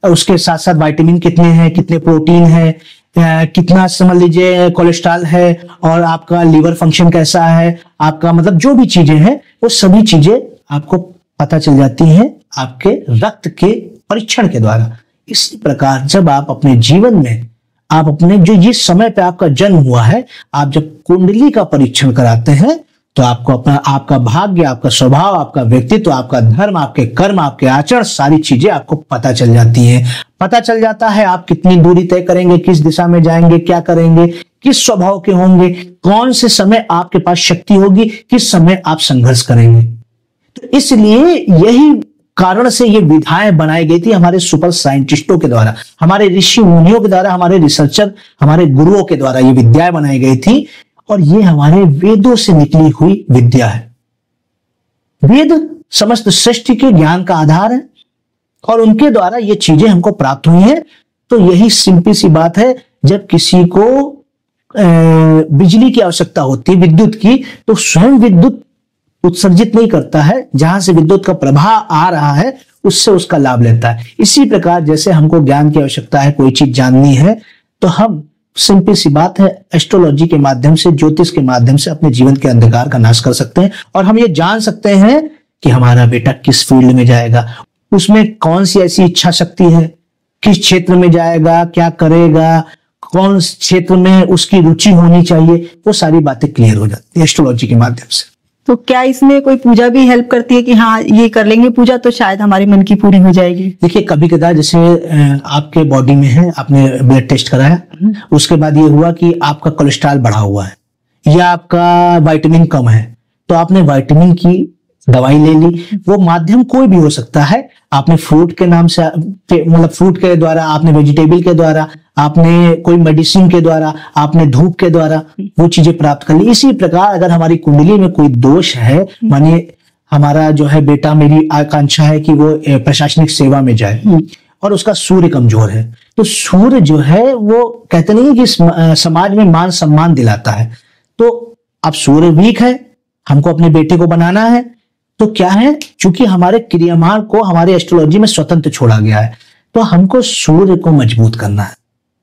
उसके साथ साथ विटामिन कितने हैं, कितने प्रोटीन है, कितना समझ लीजिए कोलेस्ट्रॉल है और आपका लीवर फंक्शन कैसा है, आपका मतलब जो भी चीजें हैं वो सभी चीजें आपको पता चल जाती हैं आपके रक्त के परीक्षण के द्वारा। इसी प्रकार जब आप अपने जीवन में आप अपने जो जिस समय पे आपका जन्म हुआ है, आप जब कुंडली का परीक्षण कराते हैं तो आपको अपना आपका भाग्य, आपका स्वभाव, आपका व्यक्तित्व, आपका धर्म, आपके कर्म, आपके आचरण, सारी चीजें आपको पता चल जाती हैं। पता चल जाता है आप कितनी दूरी तय करेंगे, किस दिशा में जाएंगे, क्या करेंगे, किस स्वभाव के होंगे, कौन से समय आपके पास शक्ति होगी, किस समय आप संघर्ष करेंगे। तो इसलिए यही कारण से ये विधाएं बनाई गई थी हमारे सुपर साइंटिस्टों के द्वारा, हमारे ऋषि मुनियों के द्वारा, हमारे रिसर्चर, हमारे गुरुओं के द्वारा ये विद्याएं बनाई गई थी। और ये हमारे वेदों से निकली हुई विद्या है। वेद समस्त सृष्टि के ज्ञान का आधार है और उनके द्वारा ये चीजें हमको प्राप्त हुई हैं। तो यही सिंपल सी बात है, जब किसी को बिजली की आवश्यकता होती है, विद्युत की, तो स्वयं विद्युत उत्सर्जित नहीं करता है, जहां से विद्युत का प्रवाह आ रहा है उससे उसका लाभ लेता है। इसी प्रकार जैसे हमको ज्ञान की आवश्यकता है, कोई चीज जाननी है, तो हम सिंपल सी बात है एस्ट्रोलॉजी के माध्यम से, ज्योतिष के माध्यम से अपने जीवन के अंधकार का नाश कर सकते हैं। और हम ये जान सकते हैं कि हमारा बेटा किस फील्ड में जाएगा, उसमें कौन सी ऐसी इच्छा शक्ति है, किस क्षेत्र में जाएगा, क्या करेगा, कौन क्षेत्र में उसकी रुचि होनी चाहिए, वो सारी बातें क्लियर हो जाती है एस्ट्रोलॉजी के माध्यम से। तो क्या इसमें कोई पूजा भी हेल्प करती है कि हाँ ये कर लेंगे पूजा तो शायद हमारे मन की पूरी हो जाएगी? देखिए कभी कदार जैसे आपके बॉडी में है, आपने ब्लड टेस्ट कराया, उसके बाद ये हुआ कि आपका कोलेस्ट्रॉल बढ़ा हुआ है या आपका विटामिन कम है, तो आपने विटामिन की दवाई ले ली। वो माध्यम कोई भी हो सकता है, आपने फ्रूट के नाम से, मतलब फ्रूट के द्वारा, आपने वेजिटेबल के द्वारा, आपने कोई मेडिसिन के द्वारा, आपने धूप के द्वारा वो चीजें प्राप्त कर ली। इसी प्रकार अगर हमारी कुंडली में कोई दोष है, मानिए हमारा जो है बेटा, मेरी आकांक्षा है कि वो प्रशासनिक सेवा में जाए और उसका सूर्य कमजोर है, तो सूर्य जो है वो कहते नहीं कि समाज में मान सम्मान दिलाता है। तो अब सूर्य वीक है, हमको अपने बेटे को बनाना है, तो क्या है, चूंकि हमारे क्रियामान को हमारे एस्ट्रोलॉजी में स्वतंत्र छोड़ा गया है, तो हमको सूर्य को मजबूत करना है,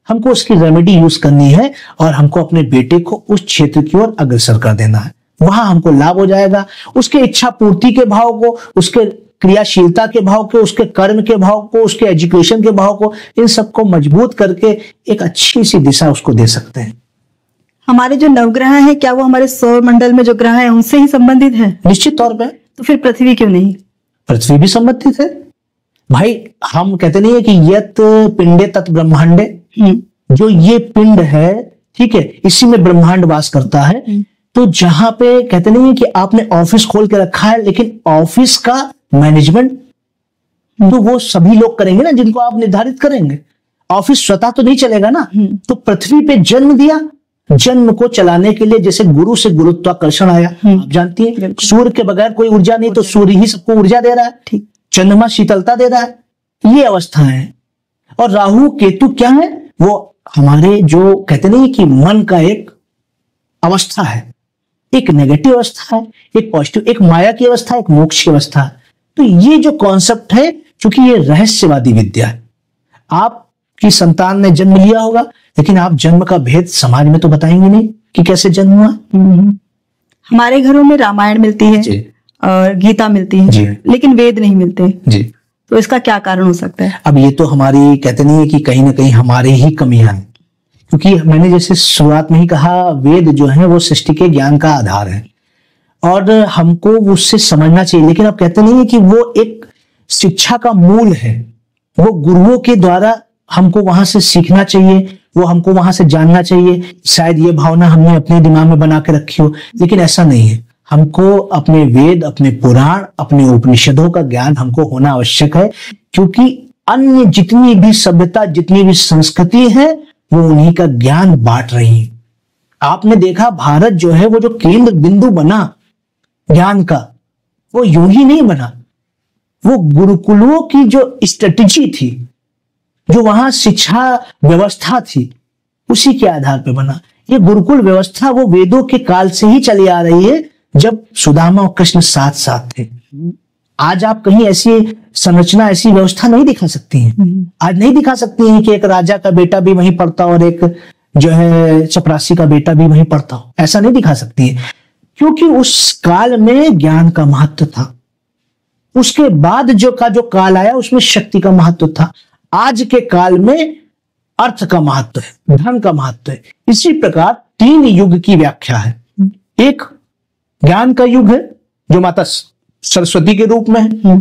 हमको उसकी रेमेडी यूज करनी है और हमको अपने बेटे को उस क्षेत्र की ओर अग्रसर कर देना है। वहां हमको लाभ हो जाएगा। उसके इच्छा पूर्ति के भाव को, उसके क्रियाशीलता के भाव को, उसके कर्म के भाव को, उसके एजुकेशन के भाव को, इन सबको मजबूत करके एक अच्छी सी दिशा उसको दे सकते हैं। हमारे जो नवग्रह हैं, क्या वो हमारे सौर मंडल में जो ग्रह हैं उनसे ही संबंधित है? निश्चित तौर पर। तो फिर पृथ्वी क्यों नहीं? पृथ्वी भी संबंधित है भाई। हम कहते नहीं है कि यत पिंडे तत् ब्रह्मांडे, जो ये पिंड है, ठीक है, इसी में ब्रह्मांड वास करता है। तो जहां पे कहते नहीं है कि आपने ऑफिस खोल के रखा है, लेकिन ऑफिस का मैनेजमेंट तो वो सभी लोग करेंगे ना जिनको आप निर्धारित करेंगे। ऑफिस स्वतः तो नहीं चलेगा ना। तो पृथ्वी पे जन्म दिया, जन्म को चलाने के लिए जैसे गुरु से गुरुत्वाकर्षण आया, आप जानती हैं, सूर्य के बगैर कोई ऊर्जा नहीं, तो सूर्य ही सबको ऊर्जा दे रहा है, ठीक, चंद्रमा शीतलता दे रहा है, ये अवस्था है। और राहु केतु क्या है, वो हमारे जो कहते नहीं कि मन का एक अवस्था है, एक नेगेटिव अवस्था है, एक पॉजिटिव, एक माया की अवस्था, एक मोक्ष की अवस्था है। तो ये जो कॉन्सेप्ट है, चूंकि ये रहस्यवादी विद्या है, आपकी संतान ने जन्म लिया होगा, लेकिन आप जन्म का भेद समाज में तो बताएंगे नहीं कि कैसे जन्म हुआ। हमारे घरों में रामायण मिलती है और गीता मिलती है, लेकिन वेद नहीं मिलते जी। तो इसका क्या कारण हो सकता है? अब ये तो हमारी कहते नहीं है कि कहीं ना कहीं हमारे ही कमियां हैं, क्योंकि मैंने जैसे शुरुआत में ही कहा, वेद जो है वो सृष्टि के ज्ञान का आधार है और हमको उससे समझना चाहिए। लेकिन अब कहते नहीं है कि वो एक शिक्षा का मूल है, वो गुरुओं के द्वारा हमको वहां से सीखना चाहिए, वो हमको वहां से जानना चाहिए। शायद ये भावना हमने अपने दिमाग में बना के रखी हो, लेकिन ऐसा नहीं है। हमको अपने वेद, अपने पुराण, अपने उपनिषदों का ज्ञान हमको होना आवश्यक है, क्योंकि अन्य जितनी भी सभ्यता, जितनी भी संस्कृति है, वो उन्हीं का ज्ञान बांट रही है। आपने देखा भारत जो है वो जो केंद्र बिंदु बना ज्ञान का, वो यूं ही नहीं बना, वो गुरुकुलों की जो स्ट्रेटेजी थी, जो वहां शिक्षा व्यवस्था थी, उसी के आधार पर बना। ये गुरुकुल व्यवस्था वो वेदों के काल से ही चली आ रही है, जब सुदामा और कृष्ण साथ साथ थे। आज आप कहीं ऐसी संरचना, ऐसी व्यवस्था नहीं दिखा सकती हैं। आज नहीं दिखा सकती हैं कि एक राजा का बेटा भी वहीं पढ़ता हो और एक जो है चपरासी का बेटा भी वहीं पढ़ता हो, ऐसा नहीं दिखा सकती है, क्योंकि उस काल में ज्ञान का महत्व था। उसके बाद जो काल आया उसमें शक्ति का महत्व था। आज के काल में अर्थ का महत्व है, धन का महत्व है। इसी प्रकार 3 युग की व्याख्या है। एक ज्ञान का युग है जो माता सरस्वती के रूप में है,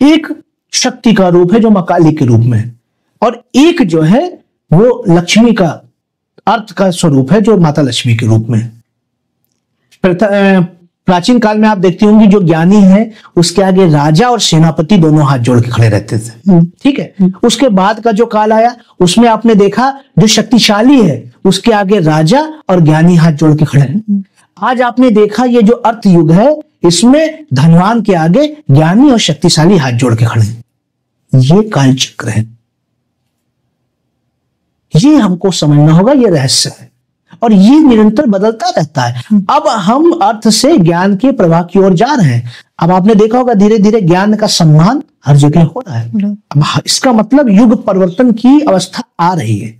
एक शक्ति का रूप है जो मां काली के रूप में है, और एक जो है वो लक्ष्मी का, अर्थ का स्वरूप है जो माता लक्ष्मी के रूप में है। प्राचीन काल में आप देखती होंगी जो ज्ञानी है उसके आगे राजा और सेनापति दोनों हाथ जोड़ के खड़े रहते थे, ठीक है। उसके बाद का जो काल आया उसमें आपने देखा जो शक्तिशाली है उसके आगे राजा और ज्ञानी हाथ जोड़ के खड़े हैं। आज आपने देखा ये जो अर्थ युग है इसमें धनवान के आगे ज्ञानी और शक्तिशाली हाथ जोड़ के खड़े हैं। ये काल चक्र है, ये हमको समझना होगा, ये रहस्य है और ये निरंतर बदलता रहता है। अब हम अर्थ से ज्ञान के प्रवाह की ओर जा रहे हैं। अब आपने देखा होगा धीरे धीरे ज्ञान का सम्मान हर जगह हो रहा है। अब इसका मतलब युग परिवर्तन की अवस्था आ रही है।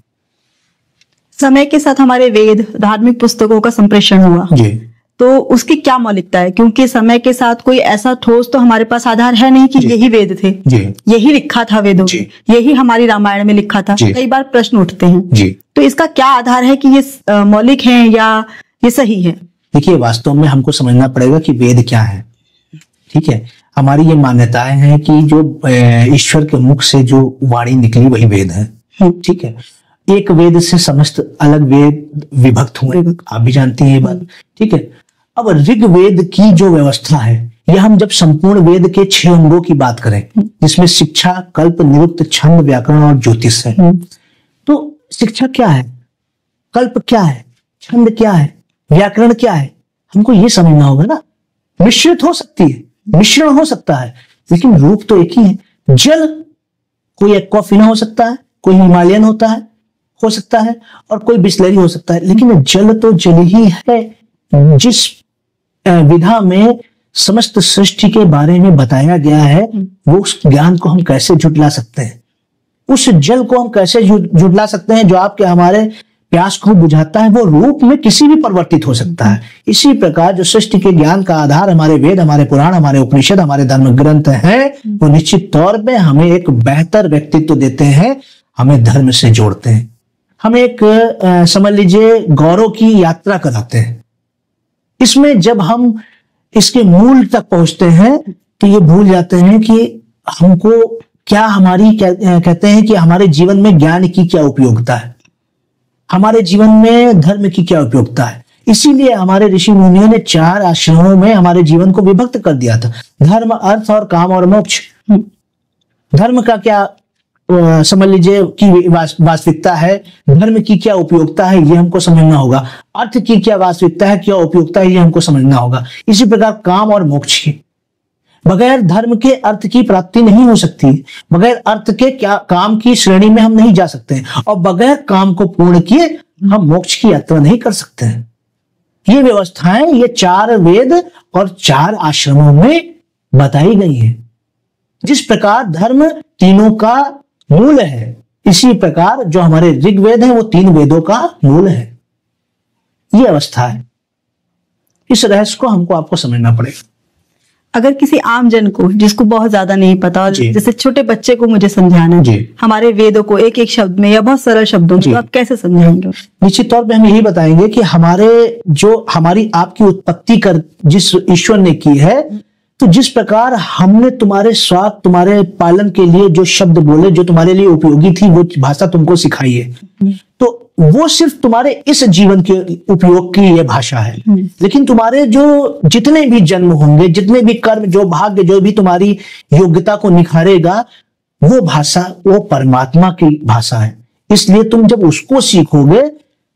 समय के साथ हमारे वेद, धार्मिक पुस्तकों का संप्रेषण हुआ जी, तो उसकी क्या मौलिकता है? क्योंकि समय के साथ कोई ऐसा ठोस तो हमारे पास आधार है नहीं कि यही वेद थे, यही लिखा था वेदों में, यही हमारी रामायण में लिखा था। कई बार प्रश्न उठते हैं जी। तो इसका क्या आधार है कि ये मौलिक है या ये सही है? देखिए, वास्तव में हमको समझना पड़ेगा कि वेद क्या है, ठीक है। हमारी ये मान्यताएं हैं कि जो ईश्वर के मुख से जो वाणी निकली वही वेद है, ठीक है। एक वेद से समस्त अलग वेद विभक्त हुए, आप भी जानती हैं ये बात, ठीक है। अब ऋग्वेद की जो व्यवस्था है, यह हम जब संपूर्ण वेद के 6 अंगों की बात करें जिसमें शिक्षा, कल्प, निरुक्त, छंद, व्याकरण और ज्योतिष है, तो शिक्षा क्या है, कल्प क्या है, छंद क्या है, व्याकरण क्या है, हमको ये समझना होगा ना। मिश्रित हो सकती है, मिश्रण हो सकता है, लेकिन रूप तो एक ही है। जल कोई एक्वाफिना हो सकता है, कोई हिमालयन हो सकता है और कोई बिस्लरी हो सकता है, लेकिन जल तो जल ही है। जिस विधा में समस्त सृष्टि के बारे में बताया गया है वो उस ज्ञान को हम कैसे झुठला सकते हैं? उस जल को हम कैसे झुठला सकते हैं जो आपके हमारे प्यास को बुझाता है? वो रूप में किसी भी परिवर्तित हो सकता है। इसी प्रकार जो सृष्टि के ज्ञान का आधार हमारे वेद, हमारे पुराण, हमारे उपनिषद, हमारे धर्म ग्रंथ हैं, वो निश्चित तौर पे हमें एक बेहतर व्यक्तित्व देते हैं, हमें धर्म से जोड़ते हैं, हमें एक समझ लीजिए गौरव की यात्रा कराते हैं। इसमें जब हम इसके मूल तक पहुंचते हैं तो ये भूल जाते हैं कि हमको क्या, कहते हैं कि हमारे जीवन में ज्ञान की क्या उपयोगिता है, हमारे जीवन में धर्म की क्या उपयोगिता है। इसीलिए हमारे ऋषि मुनियों ने 4 आश्रमों में हमारे जीवन को विभक्त कर दिया था, धर्म, अर्थ और काम और मोक्ष। धर्म का क्या समझ लीजिए कि वास्तविकता है, धर्म की क्या उपयोगिता है ये हमको समझना होगा, अर्थ की क्या वास्तविकता है, क्या उपयोगिता है ये हमको समझना होगा। इसी प्रकार काम और मोक्ष की, बगैर धर्म के अर्थ की प्राप्ति नहीं हो सकती, बगैर अर्थ के क्या काम की श्रेणी में हम नहीं जा सकते, और बगैर काम को पूर्ण किए हम मोक्ष की यात्रा नहीं कर सकते हैं। ये व्यवस्थाएं ये 4 वेद और 4 आश्रमों में बताई गई है। जिस प्रकार धर्म तीनों का मूल है, इसी प्रकार जो हमारे ऋग्वेद है वो 3 वेदों का मूल है। ये अवस्था है, इस रहस्य को हमको आपको समझना पड़ेगा। अगर किसी आम जन को जिसको बहुत ज्यादा नहीं पता, और जैसे छोटे बच्चे को मुझे समझाना है हमारे वेदों को एक एक शब्द में या बहुत सरल शब्दों में, तो आप कैसे समझाएंगे? निश्चित तौर पे हम यही बताएंगे कि हमारी आपकी उत्पत्ति कर जिस ईश्वर ने की है, तो जिस प्रकार हमने तुम्हारे स्वास्थ्य, तुम्हारे पालन के लिए जो शब्द बोले, जो तुम्हारे लिए उपयोगी थी, वो भाषा तुमको सिखाई है, तो वो सिर्फ तुम्हारे इस जीवन के उपयोग की ये भाषा है। लेकिन तुम्हारे जो जितने भी जन्म होंगे, जितने भी कर्म, जो भाग्य, जो भी तुम्हारी योग्यता को निखारेगा, वो भाषा वो परमात्मा की भाषा है। इसलिए तुम जब उसको सीखोगे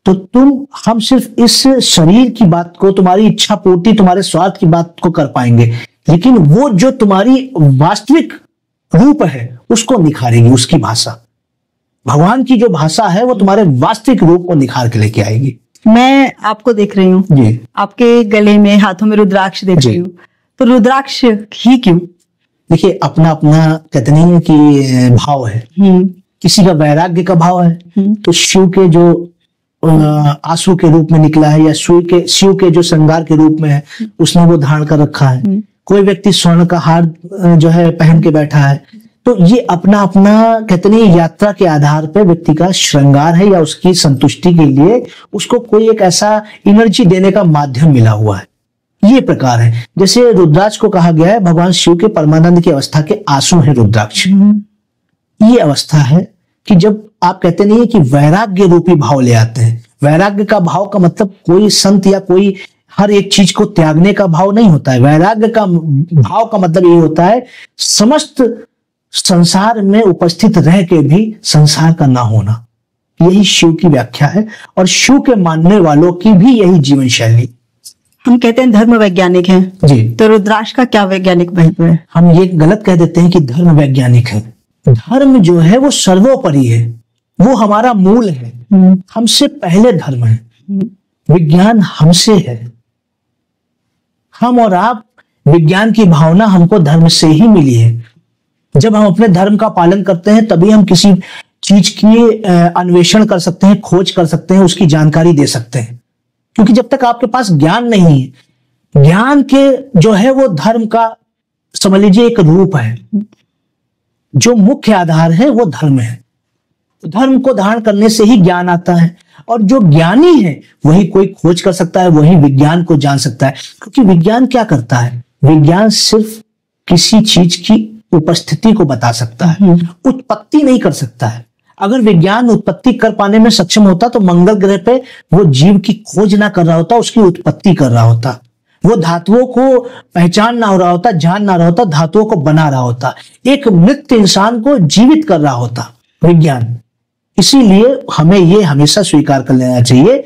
तो हम सिर्फ इस शरीर की बात को, तुम्हारी इच्छा पूर्ति, तुम्हारे स्वार्थ की बात को कर पाएंगे, लेकिन वो जो तुम्हारी वास्तविक रूप है उसको निखारेगी। उसकी भाषा, भगवान की जो भाषा है वो तुम्हारे वास्तविक रूप को निखार के लेके आएगी। मैं आपको देख रही हूँ, आपके गले में, हाथों में रुद्राक्ष देख रही हूँ, तो रुद्राक्ष ही क्यों? देखिए, अपना अपना कहते नहीं है कि भाव है। किसी का वैराग्य का भाव है तो शिव के जो आंसू के रूप में निकला है, या शिव के जो श्रृंगार के रूप में है, उसने वो धारण कर रखा है। कोई व्यक्ति स्वर्ण का हार जो है पहन के बैठा है। तो ये अपना अपना कहते नहीं, यात्रा के आधार पर व्यक्ति का श्रृंगार है, या उसकी संतुष्टि के लिए उसको कोई एक ऐसा एनर्जी देने का माध्यम मिला हुआ है। ये प्रकार है। जैसे रुद्राक्ष को कहा गया है भगवान शिव के परमानंद की अवस्था के आंसू है रुद्राक्ष। ये अवस्था है कि जब आप कहते नहीं है कि वैराग्य रूपी भाव ले आते हैं। वैराग्य का भाव का मतलब कोई संत या कोई हर एक चीज को त्यागने का भाव नहीं होता है। वैराग्य का भाव का मतलब ये होता है समस्त संसार में उपस्थित रह के भी संसार का ना होना। यही शिव की व्याख्या है, और शिव के मानने वालों की भी यही जीवन शैली। हम कहते हैं धर्म वैज्ञानिक हैं जी, तो रुद्राक्ष का क्या वैज्ञानिक महत्व है? हम ये गलत कह देते हैं कि धर्म वैज्ञानिक है। धर्म जो है वो सर्वोपरि है, वो हमारा मूल है, हमसे पहले धर्म है। विज्ञान हमसे है। हम और आप, विज्ञान की भावना हमको धर्म से ही मिली है। जब हम अपने धर्म का पालन करते हैं तभी हम किसी चीज की अन्वेषण कर सकते हैं, खोज कर सकते हैं, उसकी जानकारी दे सकते हैं। क्योंकि जब तक आपके पास ज्ञान नहीं है, ज्ञान के जो है वो धर्म का समझ लीजिए एक रूप है। जो मुख्य आधार है वो धर्म है। धर्म को धारण करने से ही ज्ञान आता है, और जो ज्ञानी है वही कोई खोज कर सकता है, वही विज्ञान को जान सकता है। क्योंकि विज्ञान क्या करता है? विज्ञान सिर्फ किसी चीज की उपस्थिति को बता सकता है, उत्पत्ति नहीं कर सकता है। अगर विज्ञान उत्पत्ति कर पाने में सक्षम होता तो मंगल ग्रह पे वो जीव की खोज ना कर रहा होता, उसकी उत्पत्ति कर रहा होता। वो धातुओं को पहचान ना हो रहा होता, जान ना रहा होता, धातुओं को बना रहा होता, एक मृत इंसान को जीवित कर रहा होता विज्ञान। इसीलिए हमें ये हमेशा स्वीकार कर लेना चाहिए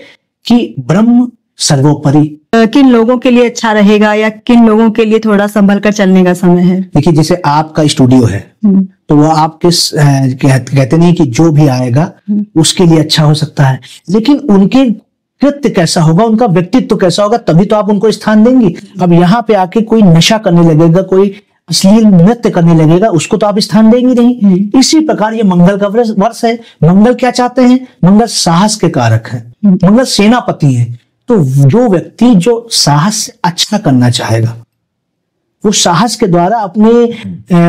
कि ब्रह्म सर्वोपरि। किन लोगों के लिए अच्छा रहेगा, या किन लोगों के लिए थोड़ा संभल कर चलने का समय है? देखिए, जैसे आपका स्टूडियो है तो वो आपके कहते नहीं कि जो भी आएगा उसके लिए अच्छा हो सकता है, लेकिन उनके कृत्य कैसा होगा, उनका व्यक्तित्व कैसा होगा, तभी तो आप उनको स्थान देंगे। अब यहाँ पे आके कोई नशा करने लगेगा, कोई अश्लील नृत्य करने लगेगा, उसको तो आप स्थान देंगे नहीं। इसी प्रकार ये मंगल का वर्ष है। मंगल क्या चाहते हैं? मंगल साहस के कारक है, मंगल सेनापति है। तो जो व्यक्ति जो साहस से अच्छा करना चाहेगा, वो साहस के द्वारा अपने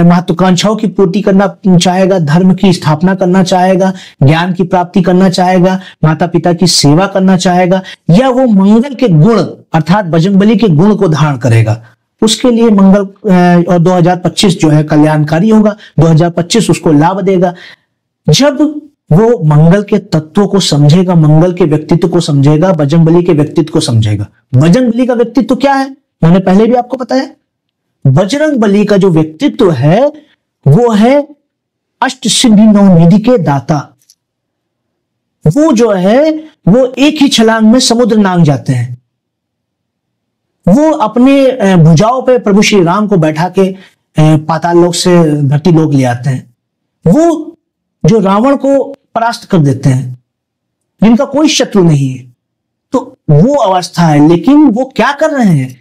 महत्वाकांक्षाओं की पूर्ति करना चाहेगा, धर्म की स्थापना करना चाहेगा, ज्ञान की प्राप्ति करना चाहेगा, माता पिता की सेवा करना चाहेगा, या वो मंगल के गुण अर्थात बजरंगबली के गुण को धारण करेगा, उसके लिए मंगल और 2025 जो है कल्याणकारी होगा। 2025 उसको लाभ देगा। जब वो मंगल के तत्वों को समझेगा, मंगल के व्यक्तित्व को समझेगा, बजरंगबली के व्यक्तित्व को समझेगा। बजरंगबली का व्यक्तित्व क्या है? मैंने पहले भी आपको बताया। बजरंगबली का जो व्यक्तित्व है वो है अष्ट सिद्धि नौ निधि के दाता। वो जो है वो एक ही छलांग में समुद्र नांग जाते हैं। वो अपने भुजाओं पे प्रभु श्री राम को बैठा के पाताल लोक से धरती लोक ले आते हैं। वो जो रावण को परास्त कर देते हैं, जिनका कोई शत्रु नहीं है, तो वो अवस्था है। लेकिन वो क्या कर रहे हैं?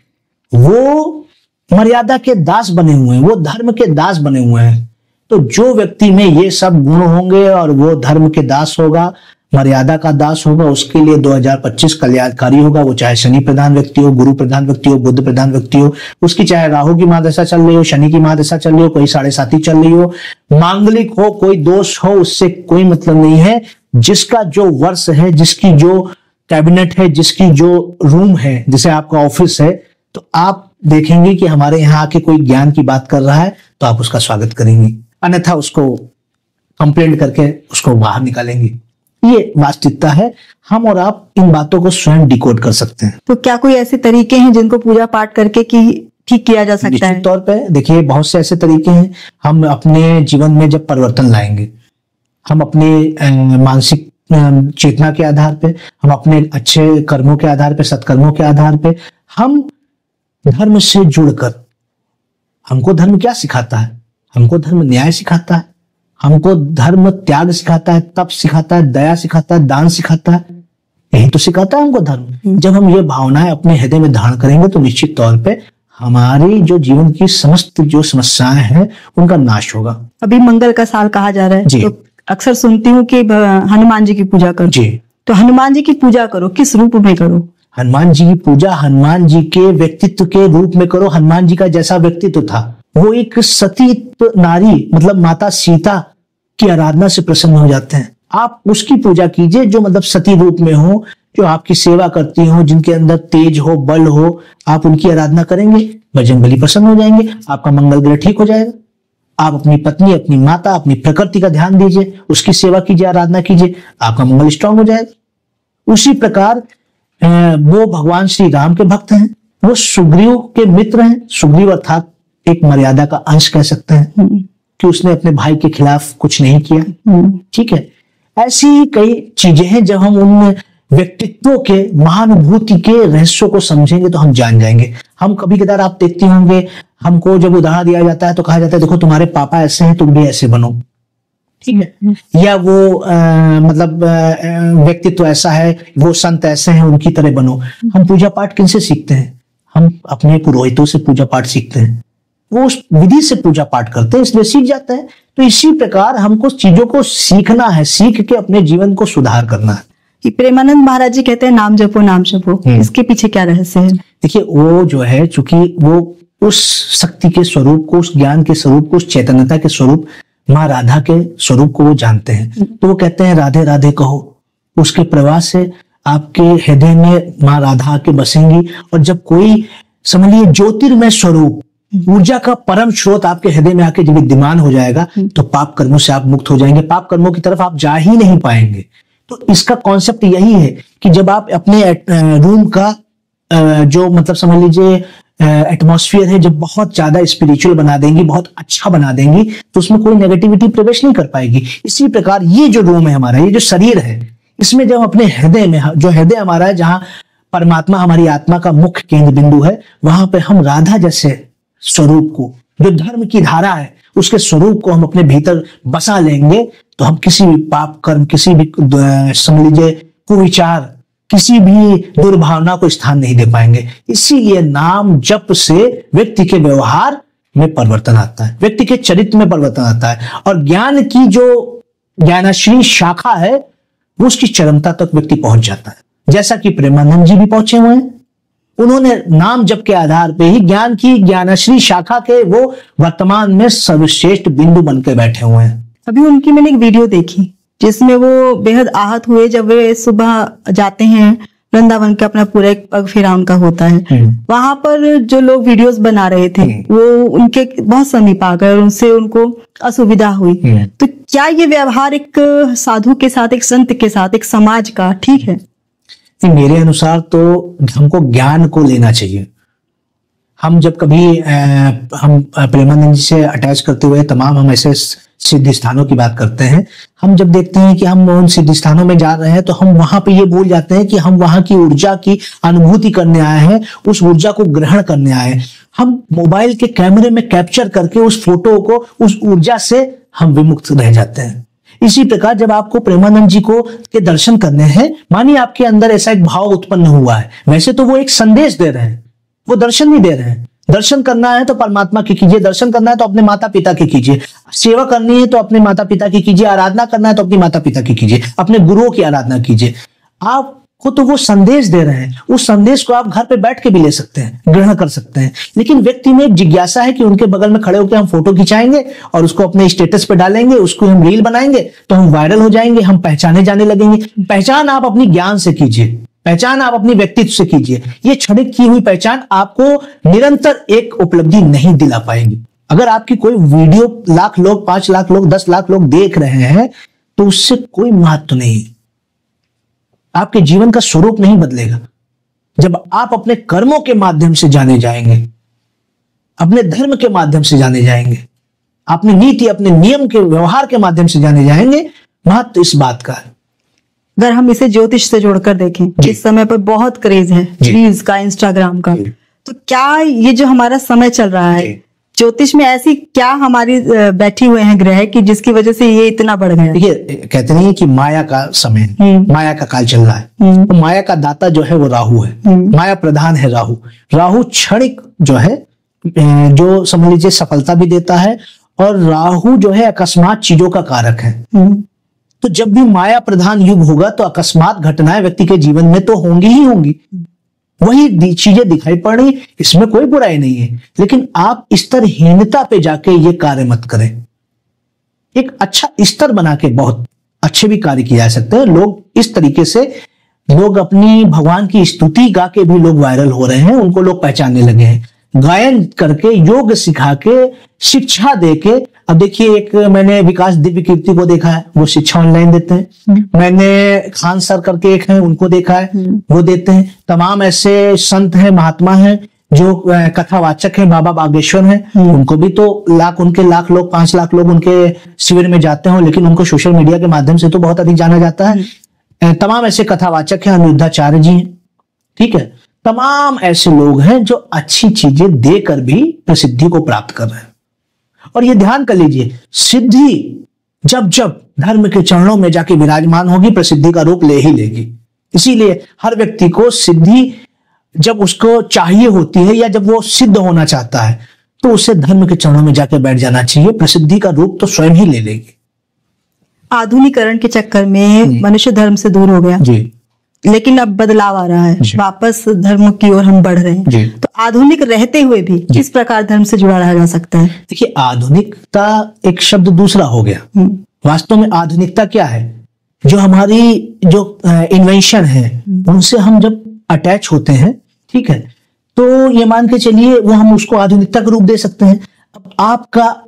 वो मर्यादा के दास बने हुए हैं, वो धर्म के दास बने हुए हैं। तो जो व्यक्ति में ये सब गुण होंगे और वो धर्म के दास होगा, मर्यादा का दास होगा, उसके लिए 2025 कल्याणकारी होगा। वो चाहे शनि प्रधान व्यक्ति हो, गुरु प्रधान व्यक्ति हो, बुध प्रधान व्यक्ति हो, उसकी चाहे राहु की महादशा चल रही हो, शनि की महादशा चल रही हो, कोई 7.5 चल रही हो, मांगलिक हो, कोई दोष हो, उससे कोई मतलब नहीं है। जिसका जो वर्ष है, जिसकी जो कैबिनेट है, जिसकी जो रूम है, जैसे आपका ऑफिस है, तो आप देखेंगे कि हमारे यहाँ आके कोई ज्ञान की बात कर रहा है तो आप उसका स्वागत करेंगे, अन्यथा उसको कंप्लेंट करके उसको बाहर निकालेंगे। ये वास्तविकता है। हम और आप इन बातों को स्वयं डिकोड कर सकते हैं। तो क्या कोई ऐसे तरीके हैं जिनको पूजा पाठ करके ठीक किया जा सकता है? निश्चित तौर पे देखिए, बहुत से ऐसे तरीके हैं। हम अपने जीवन में जब परिवर्तन लाएंगे, हम अपने मानसिक चेतना के आधार पे, हम अपने अच्छे कर्मों के आधार पे, सत्कर्मों के आधार पे, हम धर्म से जुड़कर, हमको धर्म क्या सिखाता है? हमको धर्म न्याय सिखाता है, हमको धर्म त्याग सिखाता है, तप सिखाता है, दया सिखाता है, दान सिखाता है। यही तो सिखाता है हमको धर्म। जब हम ये भावनाएं अपने हृदय में धारण करेंगे तो निश्चित तौर पे हमारी जो जीवन की समस्त जो समस्याएं हैं उनका नाश होगा। अभी मंगल का साल कहा जा रहा है, जी। तो अक्सर सुनती हूँ कि हनुमान जी की पूजा करो। जी। तो हनुमान जी की पूजा करो, किस रूप में करो? हनुमान जी की पूजा हनुमान जी के व्यक्तित्व के रूप में करो। हनुमान जी का जैसा व्यक्तित्व था, वो एक सती नारी मतलब माता सीता की आराधना से प्रसन्न हो जाते हैं। आप उसकी पूजा कीजिए जो मतलब सती रूप में हो, जो आपकी सेवा करती हो, जिनके अंदर तेज हो, बल हो। आप उनकी आराधना करेंगे, बजरंगबली प्रसन्न हो जाएंगे, आपका मंगल ग्रह ठीक हो जाएगा। आप अपनी पत्नी, अपनी माता, अपनी प्रकृति का ध्यान दीजिए, उसकी सेवा कीजिए, आराधना कीजिए, आपका मंगल स्ट्रांग हो जाएगा। उसी प्रकार वो भगवान श्री राम के भक्त हैं, वो सुग्रीव के मित्र हैं। सुग्रीव अर्थात एक मर्यादा का अंश कह सकते हैं कि उसने अपने भाई के खिलाफ कुछ नहीं किया। ठीक है, ऐसी कई चीजें हैं। जब हम उन व्यक्तित्वों के महानुभूति के रहस्यों को समझेंगे तो हम जान जाएंगे। हम कभी कदार आप देखते होंगे, हमको जब उदाहरण दिया जाता है तो कहा जाता है देखो तुम्हारे पापा ऐसे हैं, तुम भी ऐसे बनो। ठीक है, या वो मतलब व्यक्तित्व ऐसा है, वो संत ऐसे हैं, उनकी तरह बनो। हम पूजा पाठ किनसे सीखते हैं? हम अपने पुरोहितों से पूजा पाठ सीखते हैं। वो उस विधि से पूजा पाठ करते हैं, इसलिए सीख जाते हैं। तो इसी प्रकार हमको चीजों को सीखना है, सीख के अपने जीवन को सुधार करना है। प्रेमानंद महाराज जी कहते हैं नाम जपो नाम जपो, इसके पीछे क्या रहस्य है? देखिए, वो जो है, चूंकि वो उस शक्ति के स्वरूप को, उस ज्ञान के स्वरूप को, उस चैतन्यता के स्वरूप, माँ राधा के स्वरूप को वो जानते हैं। तो वो कहते हैं राधे राधे कहो। उसके प्रवास से आपके हृदय में माँ राधा आके बसेंगी। और जब कोई समझिए ज्योतिर्मय स्वरूप, ऊर्जा का परम स्रोत आपके हृदय में आके जब विद्यमान हो जाएगा तो पाप कर्मों से आप मुक्त हो जाएंगे। पाप कर्मों की तरफ आप जा ही नहीं पाएंगे। तो इसका कॉन्सेप्ट यही है कि जब आप अपने रूम का जो मतलब समझ लीजिए एटमॉस्फेयर है, जब बहुत ज्यादा स्पिरिचुअल बना देंगी, बहुत अच्छा बना देंगी, तो उसमें कोई नेगेटिविटी प्रवेश नहीं कर पाएगी। इसी प्रकार ये जो रूम है हमारा, ये जो शरीर है, इसमें जब अपने हृदय में, जो हृदय हमारा है, जहां परमात्मा हमारी आत्मा का मुख्य केंद्र बिंदु है, वहां पर हम राधा जैसे स्वरूप को, जो धर्म की धारा है, उसके स्वरूप को हम अपने भीतर बसा लेंगे तो हम किसी भी पाप कर्म, किसी भी समझ लीजिए कुविचार, किसी भी दुर्भावना को स्थान नहीं दे पाएंगे। इसीलिए नाम जप से व्यक्ति के व्यवहार में परिवर्तन आता है, व्यक्ति के चरित्र में परिवर्तन आता है, और ज्ञान की जो ज्ञानाश्री शाखा है वो उसकी चरमता तक व्यक्ति पहुंच जाता है। जैसा कि प्रेमानंद जी भी पहुंचे हुए हैं, उन्होंने नाम जप के आधार पे ही ज्ञान की ज्ञानाश्री शाखा के वो वर्तमान में सर्वश्रेष्ठ बिंदु बन के बैठे हुए हैं। अभी उनकी मैंने एक वीडियो देखी जिसमें वो बेहद आहत हुए जब वे सुबह जाते हैं वृंदावन का, अपना पूरा एक पग फेरा उनका होता है। वहां पर जो लोग वीडियोस बना रहे थे वो उनके बहुत समीप आ गए और उनसे उनको असुविधा हुई। तो क्या ये व्यवहार एक साधु के साथ, एक संत के साथ, एक समाज का ठीक है? मेरे अनुसार तो हमको ज्ञान को लेना चाहिए। हम जब कभी हम प्रेमानंद जी से अटैच करते हुए तमाम हम ऐसे सिद्ध स्थानों की बात करते हैं, हम जब देखते हैं कि हम उन सिद्ध स्थानों में जा रहे हैं तो हम वहां पे ये भूल जाते हैं कि हम वहां की ऊर्जा की अनुभूति करने आए हैं, उस ऊर्जा को ग्रहण करने आए हैं। हम मोबाइल के कैमरे में कैप्चर करके उस फोटो को, उस ऊर्जा से हम विमुक्त रह जाते हैं। इसी प्रकार जब आपको प्रेमानंद जी को के दर्शन करने हैं, मानिए आपके अंदर ऐसा एक भाव उत्पन्न हुआ है, वैसे तो वो एक संदेश दे रहे हैं, वो दर्शन नहीं दे रहे हैं। दर्शन करना है तो परमात्मा की कीजिए, दर्शन करना है तो अपने माता पिता की कीजिए, सेवा करनी है तो अपने माता पिता की कीजिए, आराधना करना है तो अपनी माता पिता की कीजिए, अपने गुरुओं की आराधना कीजिए। आपको तो वो संदेश दे रहे हैं, उस संदेश को आप घर पे बैठ के भी ले सकते हैं, ग्रहण कर सकते हैं। लेकिन व्यक्ति में एक जिज्ञासा है कि उनके बगल में खड़े होकर हम फोटो खिंचाएंगे और उसको अपने स्टेटस पे डालेंगे, उसको हम रील बनाएंगे तो हम वायरल हो जाएंगे, हम पहचाने जाने लगेंगे। पहचान आप अपनी ज्ञान से कीजिए, पहचान आप अपनी व्यक्तित्व से कीजिए। ये क्षणिक की हुई पहचान आपको निरंतर एक उपलब्धि नहीं दिला पाएगी। अगर आपकी कोई वीडियो लाख लोग, 5 लाख लोग, 10 लाख लोग देख रहे हैं तो उससे कोई महत्व नहीं, आपके जीवन का स्वरूप नहीं बदलेगा। जब आप अपने कर्मों के माध्यम से जाने जाएंगे, अपने धर्म के माध्यम से जाने जाएंगे, अपनी नीति, अपने नियम के व्यवहार के माध्यम से जाने जाएंगे, महत्व इस बात का है। अगर हम इसे ज्योतिष से जोड़कर देखें, इस समय पर बहुत क्रेज है रील्स का, इंस्टाग्राम का, तो क्या ये जो हमारा समय चल रहा है ज्योतिष में ऐसी क्या हमारी बैठी हुए हैं ग्रह कि जिसकी वजह से ये इतना बढ़ गया? देखिए, कहते नहीं है कि माया का समय, माया का काल चल रहा है। तो माया का दाता जो है वो राहु है, माया प्रधान है राहु। राहु क्षणिक जो है, जो समझ लीजिए सफलता भी देता है, और राहु जो है अकस्मात चीजों का कारक है। तो जब भी माया प्रधान युग होगा तो अकस्मात घटनाएं व्यक्ति के जीवन में तो होंगी ही होंगी, वही चीजें दिखाई पड़ रही, इसमें कोई बुराई नहीं है। लेकिन आप स्तरहीनता पे जाके ये कार्य मत करें। एक अच्छा स्तर बना के बहुत अच्छे भी कार्य किए जा सकते हैं। लोग इस तरीके से, लोग अपनी भगवान की स्तुति गा के भी लोग वायरल हो रहे हैं, उनको लोग पहचानने लगे हैं। गायन करके, योग सिखा के, शिक्षा दे के। अब देखिए, एक मैंने विकास दिव्य कीर्ति को देखा है, वो शिक्षा ऑनलाइन देते हैं। मैंने खान सर करके एक है, उनको देखा है, वो देते हैं। तमाम ऐसे संत हैं, महात्मा हैं जो कथावाचक हैं, बाबा बागेश्वर हैं, उनको भी तो उनके लाख लोग, 5 लाख लोग उनके शिविर में जाते हो, लेकिन उनको सोशल मीडिया के माध्यम से तो बहुत अधिक जाना जाता है। तमाम ऐसे कथावाचक हैं, अनिरुद्धाचार्य जी हैं, ठीक है। तमाम ऐसे लोग हैं जो अच्छी चीजें देकर भी प्रसिद्धि को प्राप्त कर रहे हैं। और ये ध्यान कर लीजिए, सिद्धि जब जब धर्म के चरणों में जाके विराजमान होगी, प्रसिद्धि का रूप ले ही लेगी। इसीलिए हर व्यक्ति को सिद्धि जब उसको चाहिए होती है, या जब वो सिद्ध होना चाहता है, तो उसे धर्म के चरणों में जाकर बैठ जाना चाहिए। प्रसिद्धि का रूप तो स्वयं ही ले लेगी। आधुनिकीकरण के चक्कर में मनुष्य धर्म से दूर हो गया जी, लेकिन अब बदलाव आ रहा है, वापस धर्म की ओर हम बढ़ रहे हैं। तो आधुनिक रहते हुए भी किस प्रकार धर्म से जुड़ा रहा जा सकता है? देखिए, आधुनिकता एक शब्द दूसरा हो गया। वास्तव में आधुनिकता क्या है? जो हमारी जो इन्वेंशन है, उनसे हम जब अटैच होते हैं, ठीक है, तो ये मान के चलिए वो हम उसको आधुनिकता का रूप दे सकते हैं। अब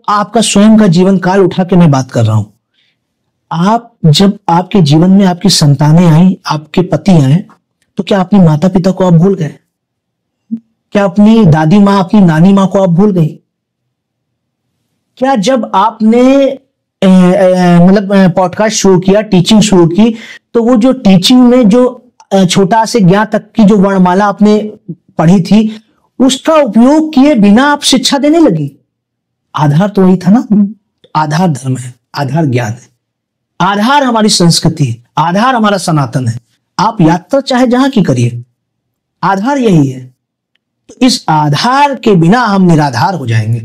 आपका स्वयं का जीवन काल उठा के मैं बात कर रहा हूं। आप जब आपके जीवन में आपकी संतानें आई, आपके पति आए, तो क्या अपनी माता पिता को आप भूल गए? क्या अपनी दादी माँ, अपनी नानी माँ को आप भूल गई? क्या जब आपने मतलब पॉडकास्ट शुरू किया, टीचिंग शुरू की, तो वो जो टीचिंग में जो छोटा से ज्ञान तक की जो वर्णमाला आपने पढ़ी थी, उसका उपयोग किए बिना आप शिक्षा देने लगी? आधार तो वही था ना। आधार धर्म है, आधार ज्ञान है, आधार हमारी संस्कृति है, आधार हमारा सनातन है। आप यात्रा चाहे जहां की करिए, आधार यही है। तो इस आधार के बिना हम निराधार हो जाएंगे।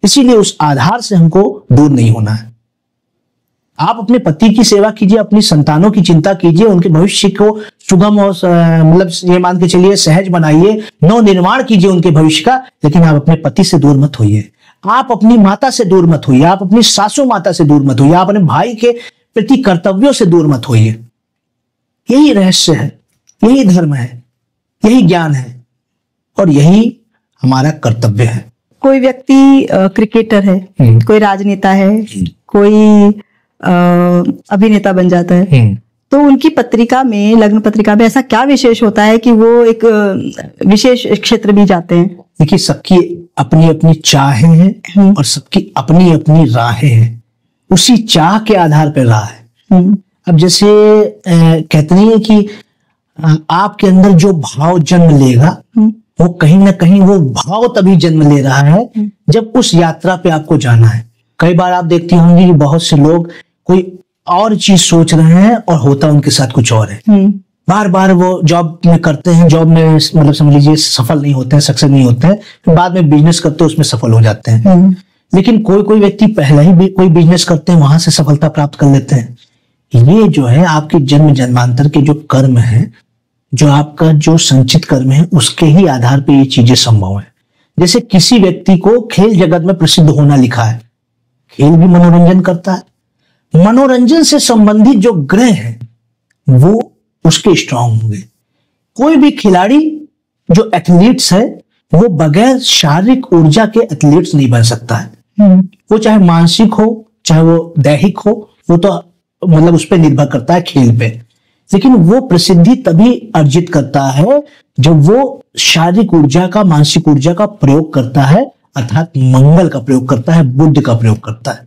इसीलिए उस आधार से हमको दूर नहीं होना है। आप अपने पति की सेवा कीजिए, अपनी संतानों की चिंता कीजिए, उनके भविष्य को सुगम और मतलब ये मान के चलिए सहज बनाइए, नव निर्माण कीजिए उनके भविष्य का। लेकिन आप अपने पति से दूर मत होइए, आप अपनी माता से दूर मत होइए, आप अपनी सासू माता से दूर मत होइए, आप अपने भाई के प्रति कर्तव्यों से दूर मत होइए। यही रहस्य है, यही धर्म है, यही ज्ञान है, और यही हमारा कर्तव्य है। कोई व्यक्ति क्रिकेटर है, कोई राजनेता है, कोई अभिनेता बन जाता है, तो उनकी पत्रिका में, लग्न पत्रिका में ऐसा क्या विशेष होता है कि वो एक विशेष क्षेत्र भी जाते हैं? देखिए, सबकी अपनी अपनी चाहें हैं और सबकी अपनी अपनी राहें हैं। उसी चाह के आधार पर राह है। अब जैसे कहते नहीं है कि आपके अंदर जो भाव जन्म लेगा, वो कहीं ना कहीं वो भाव तभी जन्म ले रहा है जब उस यात्रा पे आपको जाना है। कई बार आप देखती होंगी कि बहुत से लोग कोई और चीज सोच रहे हैं और होता उनके साथ कुछ और है। बार बार वो जॉब में करते हैं, जॉब में मतलब समझ लीजिए सफल नहीं होते हैं, सक्सेस नहीं होते हैं, फिर बाद में बिजनेस करते हैं, उसमें सफल हो जाते हैं। लेकिन कोई कोई व्यक्ति पहले ही कोई बिजनेस करते हैं, वहां से सफलता प्राप्त कर लेते हैं। ये जो है आपके जन्म जन्मांतर के जो कर्म है, जो आपका जो संचित कर्म है, उसके ही आधार पर ये चीजें संभव है। जैसे किसी व्यक्ति को खेल जगत में प्रसिद्ध होना लिखा है, खेल भी मनोरंजन करता है, मनोरंजन से संबंधित जो ग्रह है वो उसके स्ट्रांग होंगे। कोई भी खिलाड़ी जो एथलीट्स है, वो बगैर शारीरिक ऊर्जा के एथलीट्स नहीं बन सकता है। वो चाहे मानसिक हो, चाहे वो दैहिक हो, वो तो मतलब उस पर निर्भर करता है खेल पे। लेकिन वो प्रसिद्धि तभी अर्जित करता है जब वो शारीरिक ऊर्जा का, मानसिक ऊर्जा का प्रयोग करता है, अर्थात मंगल का प्रयोग करता है, बुद्ध का प्रयोग करता है।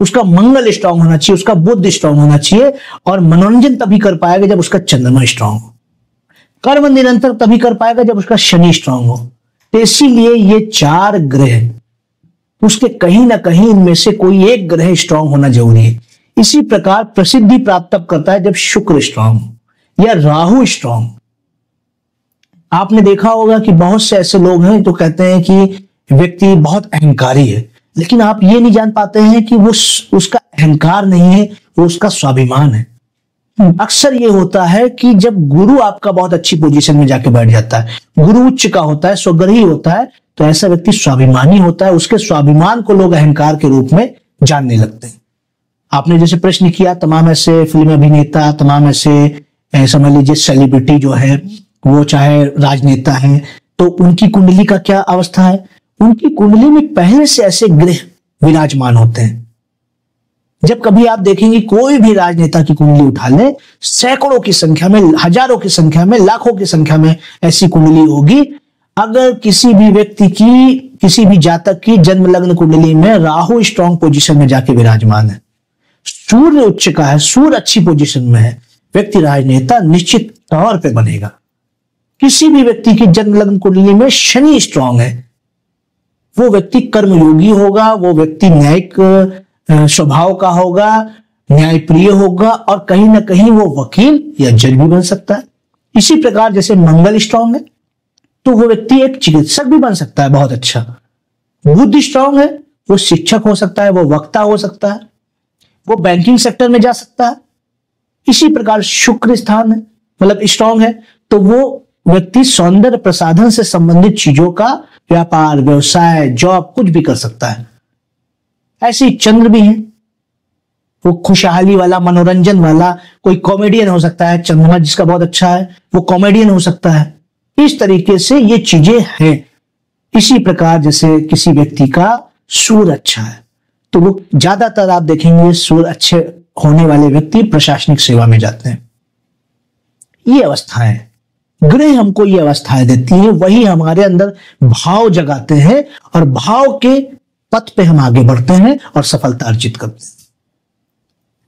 उसका मंगल स्ट्रांग होना चाहिए, उसका बुद्ध स्ट्रांग होना चाहिए। और मनोरंजन तभी कर पाएगा जब उसका चंद्रमा स्ट्रांग हो, कर्म निरंतर तभी कर पाएगा जब उसका शनि स्ट्रांग हो। तो इसीलिए ये 4 ग्रह उसके कहीं ना कहीं इनमें से कोई एक ग्रह स्ट्रांग होना जरूरी है। इसी प्रकार प्रसिद्धि प्राप्त तब करता है जब शुक्र स्ट्रांग हो या राहु स्ट्रांग। आपने देखा होगा कि बहुत से ऐसे लोग हैं जो कहते हैं कि व्यक्ति बहुत अहंकारी है, लेकिन आप ये नहीं जान पाते हैं कि वो उसका अहंकार नहीं है, वो उसका स्वाभिमान है। अक्सर ये होता है कि जब गुरु आपका बहुत अच्छी पोजीशन में जाके बैठ जाता है, गुरु उच्च का होता है, स्वग्रही होता है, तो ऐसा व्यक्ति स्वाभिमानी होता है। उसके स्वाभिमान को लोग अहंकार के रूप में जानने लगते हैं। आपने जैसे प्रश्न किया, तमाम ऐसे फिल्म अभिनेता, तमाम ऐसे समझ लीजिए सेलिब्रिटी जो है, वो चाहे राजनेता हैं, तो उनकी कुंडली का क्या अवस्था है? उनकी कुंडली में पहले से ऐसे ग्रह विराजमान होते हैं। जब कभी आप देखेंगे कोई भी राजनेता की कुंडली उठा ले, सैकड़ों की संख्या में, हजारों की संख्या में, लाखों की संख्या में ऐसी कुंडली होगी। अगर किसी भी व्यक्ति की, किसी भी जातक की जन्म लग्न कुंडली में राहु स्ट्रांग पोजीशन में जाके विराजमान है, सूर्य उच्च का है, सूर्य अच्छी पोजीशन में है, व्यक्ति राजनेता निश्चित तौर पे बनेगा। किसी भी व्यक्ति की जन्म लग्न कुंडली में शनि स्ट्रांग है, वो व्यक्ति कर्मयोगी होगा, वो व्यक्ति न्यायिक स्वभाव का होगा, न्यायप्रिय होगा, और कहीं ना कहीं वो वकील या जज भी बन सकता है। इसी प्रकार जैसे मंगल स्ट्रांग है तो वो व्यक्ति एक चिकित्सक भी बन सकता है, बहुत अच्छा। बुध स्ट्रांग है, वो शिक्षक हो सकता है, वो वक्ता हो सकता है, वो बैंकिंग सेक्टर में जा सकता है। इसी प्रकार शुक्र स्थान है, मतलब स्ट्रांग है, तो वो व्यक्ति सौंदर्य प्रसाधन से संबंधित चीजों का व्यापार, व्यवसाय, जॉब कुछ भी कर सकता है। ऐसे ही चंद्र भी है, वो खुशहाली वाला, मनोरंजन वाला, कोई कॉमेडियन हो सकता है। चंद्रमा जिसका बहुत अच्छा है वो कॉमेडियन हो सकता है। इस तरीके से ये चीजें हैं। इसी प्रकार जैसे किसी व्यक्ति का सूर्य अच्छा है तो वो ज्यादातर आप देखेंगे सूर्य अच्छे होने वाले व्यक्ति प्रशासनिक सेवा में जाते हैं। ये अवस्थाएं, ग्रह हमको ये अवस्थाएं देती हैं, वही हमारे अंदर भाव जगाते हैं और भाव के पथ पे हम आगे बढ़ते हैं और सफलता अर्जित करते हैं।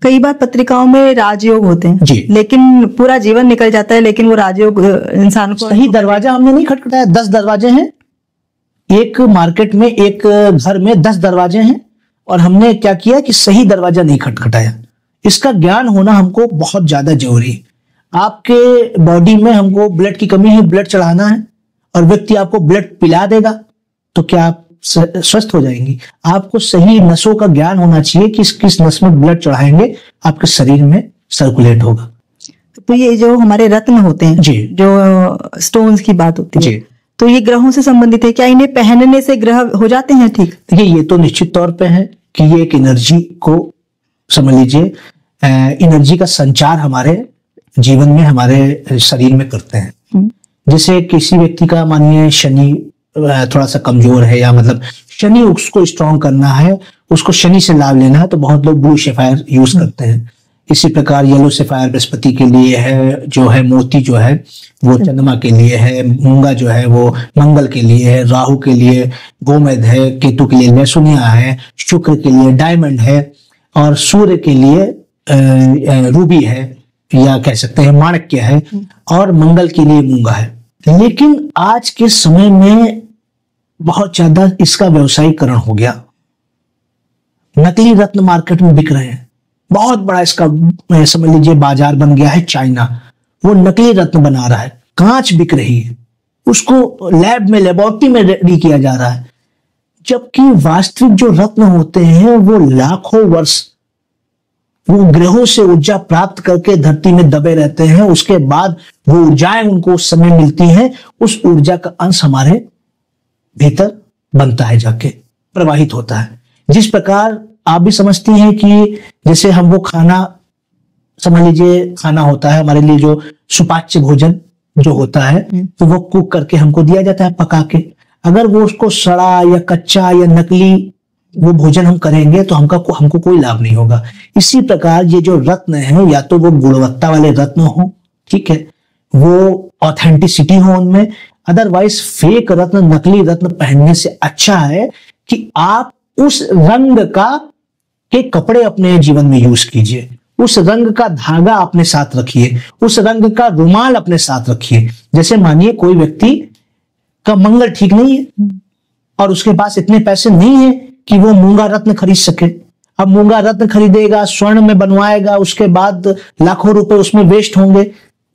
कई बार पत्रिकाओं में राजयोग होते हैं जी, लेकिन पूरा जीवन निकल जाता है, लेकिन वो राजयोग इंसान को सही दरवाजा हमने नहीं खटखटाया। 10 दरवाजे हैं एक मार्केट में, एक घर में 10 दरवाजे हैं, और हमने क्या किया कि सही दरवाजा नहीं खटखटाया। इसका ज्ञान होना हमको बहुत ज्यादा जरूरी है। आपके बॉडी में हमको ब्लड की कमी है, ब्लड चढ़ाना है, और व्यक्ति आपको ब्लड पिला देगा तो क्या आप स्वस्थ हो जाएंगी? आपको सही नसों का ज्ञान होना चाहिए कि किस नस में ब्लड चढ़ाएंगे आपके शरीर में सर्कुलेट होगा। तो ये जो हमारे रत्न होते हैं जी, जो स्टोन्स की बात होती है, जी, तो ये ग्रहों से संबंधित है क्या? इन्हें पहनने से ग्रह हो जाते हैं ठीक? देखिए ये तो निश्चित तौर पे है कि ये एक एनर्जी को समझ लीजिए, एनर्जी का संचार हमारे जीवन में, हमारे शरीर में करते हैं। जैसे किसी व्यक्ति का मानिए शनि थोड़ा सा कमजोर है, या मतलब शनि उसको स्ट्रांग करना है, उसको शनि से लाभ लेना है, तो बहुत लोग ब्लू सफायर यूज करते हैं। इसी प्रकार येलो सफायर बृहस्पति के लिए है, जो है मोती जो है वो चंद्रमा के लिए है, मूंगा जो है वो मंगल के लिए है, राहु के लिए गोमेद है, केतु के लिए लहसुनिया है, शुक्र के लिए डायमंड है, और सूर्य के लिए रूबी है, या कह सकते हैं माणिक्य है, और मंगल के लिए मूंगा है। लेकिन आज के समय में बहुत ज्यादा इसका व्यवसायीकरण हो गया। नकली रत्न मार्केट में बिक रहे हैं, बहुत बड़ा इसका समझ लीजिए बाजार बन गया है। चाइना वो नकली रत्न बना रहा है, कांच बिक रही है, उसको लैब में, लेबोरेटरी में रेडी किया जा रहा है, जबकि वास्तविक जो रत्न होते हैं वो लाखों वर्ष वो ग्रहों से ऊर्जा प्राप्त करके धरती में दबे रहते हैं। उसके बाद वो ऊर्जाएं उनको उस समय मिलती हैं, उस ऊर्जा का अंश हमारे भीतर बनता है, जाके प्रवाहित होता है। जिस प्रकार आप भी समझती हैं कि जैसे हम वो खाना, समझ लीजिए खाना होता है हमारे लिए जो सुपाच्य भोजन जो होता है, तो वो कुक करके हमको दिया जाता है पका के। अगर वो उसको सड़ा या कच्चा या नकली वो भोजन हम करेंगे तो हमको कोई लाभ नहीं होगा। इसी प्रकार ये जो रत्न है, या तो वो गुणवत्ता वाले रत्न हो, ठीक है, वो ऑथेंटिसिटी हो उनमें, अदरवाइज फेक रत्न, नकली रत्न पहनने से अच्छा है कि आप उस रंग के कपड़े अपने जीवन में यूज कीजिए, उस रंग का धागा अपने साथ रखिए, उस रंग का रुमाल अपने साथ रखिए। जैसे मानिए कोई व्यक्ति का मंगल ठीक नहीं है और उसके पास इतने पैसे नहीं है कि वो मूंगा रत्न खरीद सके। अब मूंगा रत्न खरीदेगा, स्वर्ण में बनवाएगा, उसके बाद लाखों रुपए उसमें वेस्ट होंगे।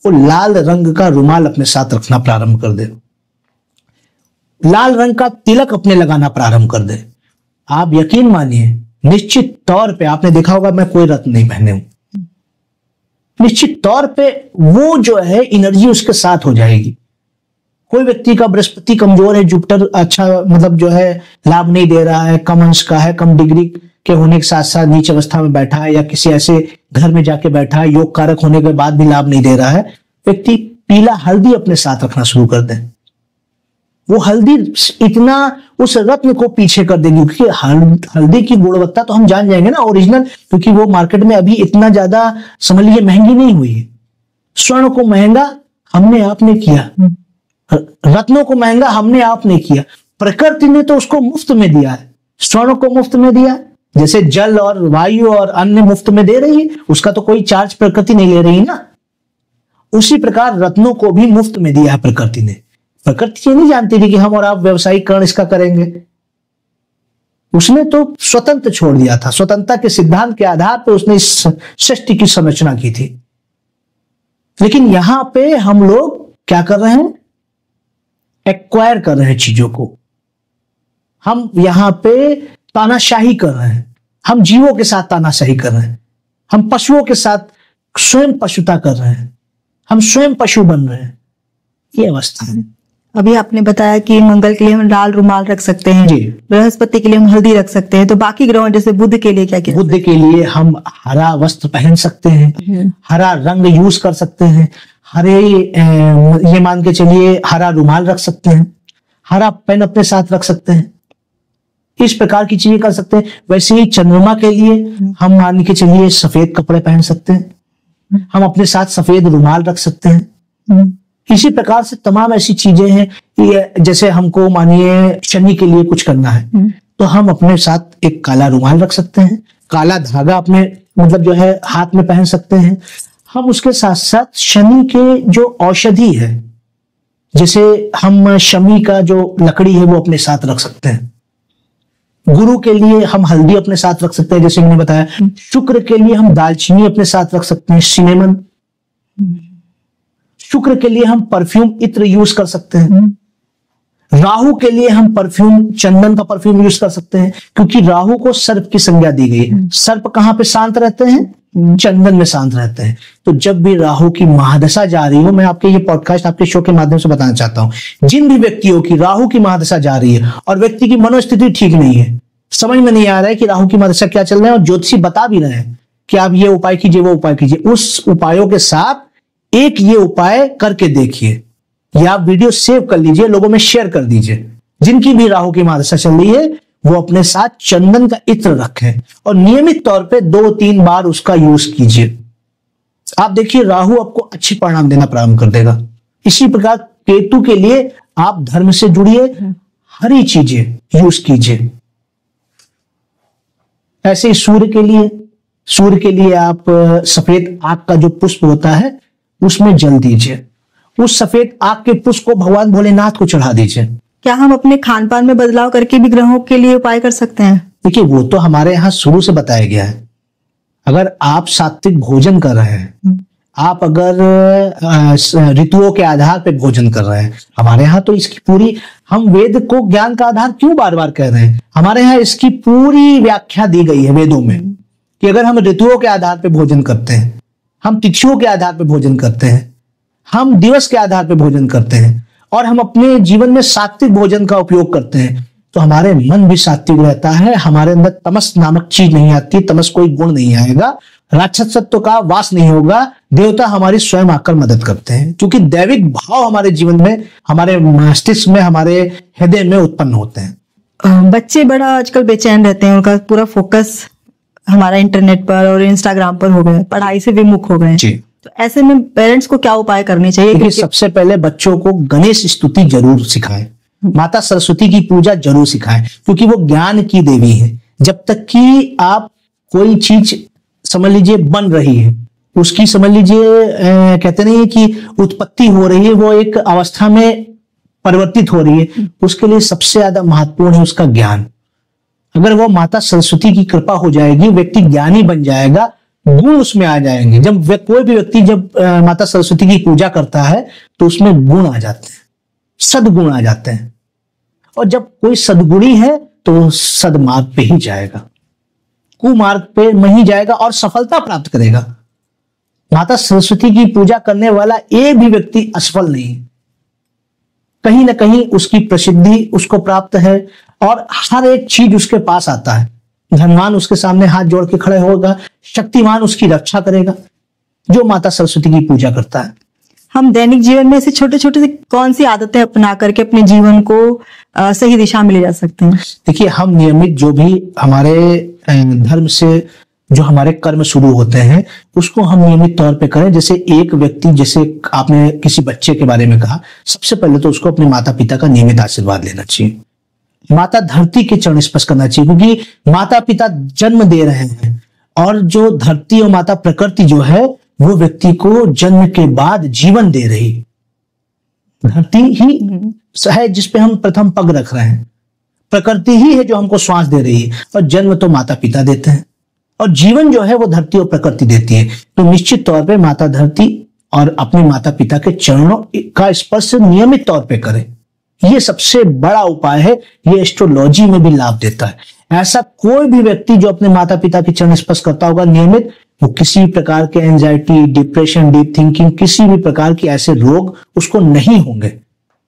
वो लाल रंग का रुमाल अपने साथ रखना प्रारंभ कर दे, लाल रंग का तिलक अपने लगाना प्रारंभ कर दे। आप यकीन मानिए, निश्चित तौर पे आपने देखा होगा मैं कोई रत्न नहीं पहने हूं, निश्चित तौर पे वो जो है एनर्जी उसके साथ हो जाएगी। कोई व्यक्ति का बृहस्पति कमजोर है, जुपिटर अच्छा मतलब जो है लाभ नहीं दे रहा है, कम अंश का है, कम डिग्री के होने के साथ साथ नीच अवस्था में बैठा है, या किसी ऐसे घर में जाके बैठा है योग कारक होने के बाद भी लाभ नहीं दे रहा है, व्यक्ति पीला हल्दी अपने साथ रखना शुरू कर दे। वो हल्दी इतना उस रत्न को पीछे कर देगी, क्योंकि हल्दी की गुणवत्ता तो हम जान जाएंगे ना ओरिजिनल, क्योंकि वो मार्केट में अभी इतना ज्यादा समझ लीजिए महंगी नहीं हुई है। स्वर्ण को महंगा हमने आपने किया, रत्नों को महंगा हमने आपने किया, प्रकृति ने तो उसको मुफ्त में दिया है। स्वर्ण को मुफ्त में दिया, जैसे जल और वायु और अन्य मुफ्त में दे रही है, उसका तो कोई चार्ज प्रकृति नहीं ले रही ना। उसी प्रकार रत्नों को भी मुफ्त में दिया है प्रकृति ने। प्रकृति ये नहीं जानती थी कि हम और आप व्यवसायीकरण इसका करेंगे, उसने तो स्वतंत्र छोड़ दिया था। स्वतंत्रता के सिद्धांत के आधार पर उसने इस सृष्टि की संरचना की थी। लेकिन यहां पे हम लोग क्या कर रहे हैं, एक्वायर कर रहे हैं चीजों को। हम यहां पे तानाशाही कर रहे हैं, हम जीवों के साथ तानाशाही कर रहे हैं, हम पशुओं के साथ स्वयं पशुता कर रहे हैं, हम स्वयं पशु बन रहे हैं। ये अवस्था है। अभी आपने बताया कि मंगल के लिए हम लाल रुमाल रख सकते हैं, बृहस्पति के लिए हम हल्दी रख सकते हैं, तो बाकी ग्रहों जैसे बुध के लिए क्या क्या? बुध के लिए हम हरा वस्त्र पहन सकते हैं, हरा रंग यूज कर सकते हैं, हरे ये मान के चलिए हरा रुमाल रख सकते हैं, हरा पेन अपने साथ रख सकते हैं, इस प्रकार की चीजें कर सकते हैं। वैसे ही चंद्रमा के लिए हम मान के चलिए सफेद कपड़े पहन सकते हैं, हम अपने साथ सफेद रुमाल रख सकते हैं। इसी प्रकार से तमाम ऐसी चीजें हैं, जैसे हमको मानिए शनि के लिए कुछ करना है तो हम अपने साथ एक काला रुमाल रख सकते हैं, काला धागा अपने मतलब जो है हाथ में पहन सकते हैं। हम उसके साथ साथ शनि के जो औषधि है, जैसे हम शमी का जो लकड़ी है वो अपने साथ रख सकते हैं। गुरु के लिए हम हल्दी अपने साथ रख सकते हैं, जैसे मैंने बताया। शुक्र के लिए हम दालचीनी अपने साथ रख सकते हैं, सिनेमन। शुक्र के लिए हम परफ्यूम इत्र यूज कर सकते हैं। राहु के लिए हम परफ्यूम चंदन का परफ्यूम यूज कर सकते हैं, क्योंकि राहु को सर्प की संज्ञा दी गई है। सर्प कहां पे शांत रहते हैं? चंदन में शांत रहते हैं। तो जब भी राहु की महादशा जा रही हो, मैं आपके ये पॉडकास्ट आपके शो के माध्यम से बताना चाहता हूं, जिन भी व्यक्तियों की राहु की महादशा जा रही है और व्यक्ति की मनोस्थिति ठीक नहीं है, समझ में नहीं आ रहा है कि राहु की महादशा क्या चल रहा है, और ज्योतिषी बता भी रहे हैं कि आप ये उपाय कीजिए, वो उपाय कीजिए, उस उपायों के साथ एक ये उपाय करके देखिए, या आप वीडियो सेव कर लीजिए, लोगों में शेयर कर दीजिए। जिनकी भी राहु की महादशा चल रही है वो अपने साथ चंदन का इत्र रखें और नियमित तौर पे 2-3 बार उसका यूज कीजिए। आप देखिए राहु आपको अच्छी परिणाम देना प्रारंभ कर देगा। इसी प्रकार केतु के लिए आप धर्म से जुड़िए, हरी चीजें यूज कीजिए। ऐसे ही सूर्य के लिए आप सफेद आग का जो पुष्प होता है उसमें जल दीजिए, उस सफेद आग के पुष्प को भगवान भोलेनाथ को चढ़ा दीजिए। क्या हम अपने खान पान में बदलाव करके भी ग्रहों के लिए उपाय कर सकते हैं? देखिए वो तो हमारे यहाँ शुरू से बताया गया है। अगर आप सात्विक भोजन कर रहे हैं, आप अगर ऋतुओं के आधार पे भोजन कर रहे हैं, हमारे यहाँ तो इसकी पूरी, हम वेद को ज्ञान का आधार क्यों बार बार कह रहे हैं, हमारे यहाँ इसकी पूरी व्याख्या दी गई है वेदों में कि अगर हम ऋतुओं के आधार पे भोजन करते हैं, हम तिथियों के आधार पे भोजन करते हैं, हम दिवस के आधार पे भोजन करते हैं और हम अपने जीवन में सात्विक भोजन का उपयोग करते हैं, तो हमारे मन भी सात्विक रहता है, हमारे अंदर तमस नामक चीज नहीं आती, तमस कोई गुण नहीं आएगा, राक्षसत्व का वास नहीं होगा, देवता हमारी स्वयं आकर मदद करते हैं, क्योंकि दैविक भाव हमारे जीवन में, हमारे मस्तिष्क में, हमारे हृदय में उत्पन्न होते हैं। बच्चे बड़ा आजकल बेचैन रहते हैं, उनका पूरा फोकस हमारा इंटरनेट पर और इंस्टाग्राम पर हो गया, पढ़ाई से विमुख हो गए। तो ऐसे में पेरेंट्स को क्या उपाय करने चाहिए? क्योंकि सबसे पहले बच्चों को गणेश स्तुति जरूर सिखाएं, माता सरस्वती की पूजा जरूर सिखाएं, क्योंकि वो ज्ञान की देवी है। जब तक कि आप कोई चीज समझ लीजिए बन रही है, उसकी समझ लीजिए कहते नहीं है कि उत्पत्ति हो रही है, वो एक अवस्था में परिवर्तित हो रही है, उसके लिए सबसे ज्यादा महत्वपूर्ण है उसका ज्ञान। अगर वो माता सरस्वती की कृपा हो जाएगी, व्यक्ति ज्ञानी बन जाएगा, गुण उसमें आ जाएंगे। जब कोई भी व्यक्ति जब माता सरस्वती की पूजा करता है तो उसमें गुण आ जाते हैं, सद्गुण आ जाते हैं। और जब कोई सद्गुणी है तो सदमार्ग पे ही जाएगा, कुमार्ग पे नहीं जाएगा और सफलता प्राप्त करेगा। माता सरस्वती की पूजा करने वाला एक भी व्यक्ति असफल नहीं, कहीं ना कहीं उसकी प्रसिद्धि उसको प्राप्त है और हर एक चीज उसके पास आता है। धनवान उसके सामने हाथ जोड़ के खड़े होगा, शक्तिमान उसकी रक्षा करेगा जो माता सरस्वती की पूजा करता है। हम दैनिक जीवन में ऐसे छोटे छोटे कौन सी आदतें अपना करके अपने जीवन को सही दिशा में ले जा सकते हैं? देखिए, हम नियमित जो भी हमारे धर्म से जो हमारे कर्म शुरू होते हैं उसको हम नियमित तौर पे करें। जैसे एक व्यक्ति, जैसे आपने किसी बच्चे के बारे में कहा, सबसे पहले तो उसको अपने माता पिता का नियमित आशीर्वाद लेना चाहिए। माता धरती के चरण स्पर्श करना चाहिए, क्योंकि माता पिता जन्म दे रहे हैं और जो धरती और माता प्रकृति जो है वो व्यक्ति को जन्म के बाद जीवन दे रही। धरती ही है जिसपे हम प्रथम पग रख रहे हैं, प्रकृति ही है जो हमको श्वास दे रही है, और जन्म तो माता पिता देते हैं और जीवन जो है वो धरती और प्रकृति देती है। तो निश्चित तौर पे माता धरती और अपने माता पिता के चरणों का स्पर्श नियमित तौर पे करें। ये सबसे बड़ा उपाय है, ये एस्ट्रोलॉजी में भी लाभ देता है। ऐसा कोई भी व्यक्ति जो अपने माता पिता के चरण स्पर्श करता होगा नियमित, वो किसी प्रकार के एंजाइटी, डिप्रेशन, डीप थिंकिंग, किसी भी प्रकार के ऐसे रोग उसको नहीं होंगे,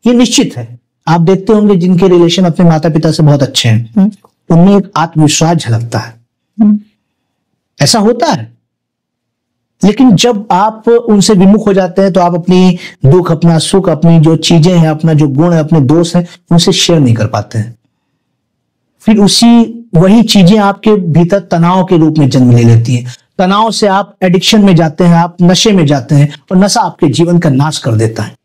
ये निश्चित है। आप देखते होंगे जिनके रिलेशन अपने माता पिता से बहुत अच्छे हैं उनमें एक आत्मविश्वास झलकता है, ऐसा होता है। लेकिन जब आप उनसे विमुख हो जाते हैं तो आप अपनी दुख, अपना सुख, अपनी जो चीजें हैं, अपना जो गुण है, अपने दोष हैं, उनसे शेयर नहीं कर पाते हैं। फिर वही चीजें आपके भीतर तनाव के रूप में जन्म ले लेती हैं। तनाव से आप एडिक्शन में जाते हैं, आप नशे में जाते हैं और नशा आपके जीवन का नाश कर देता है।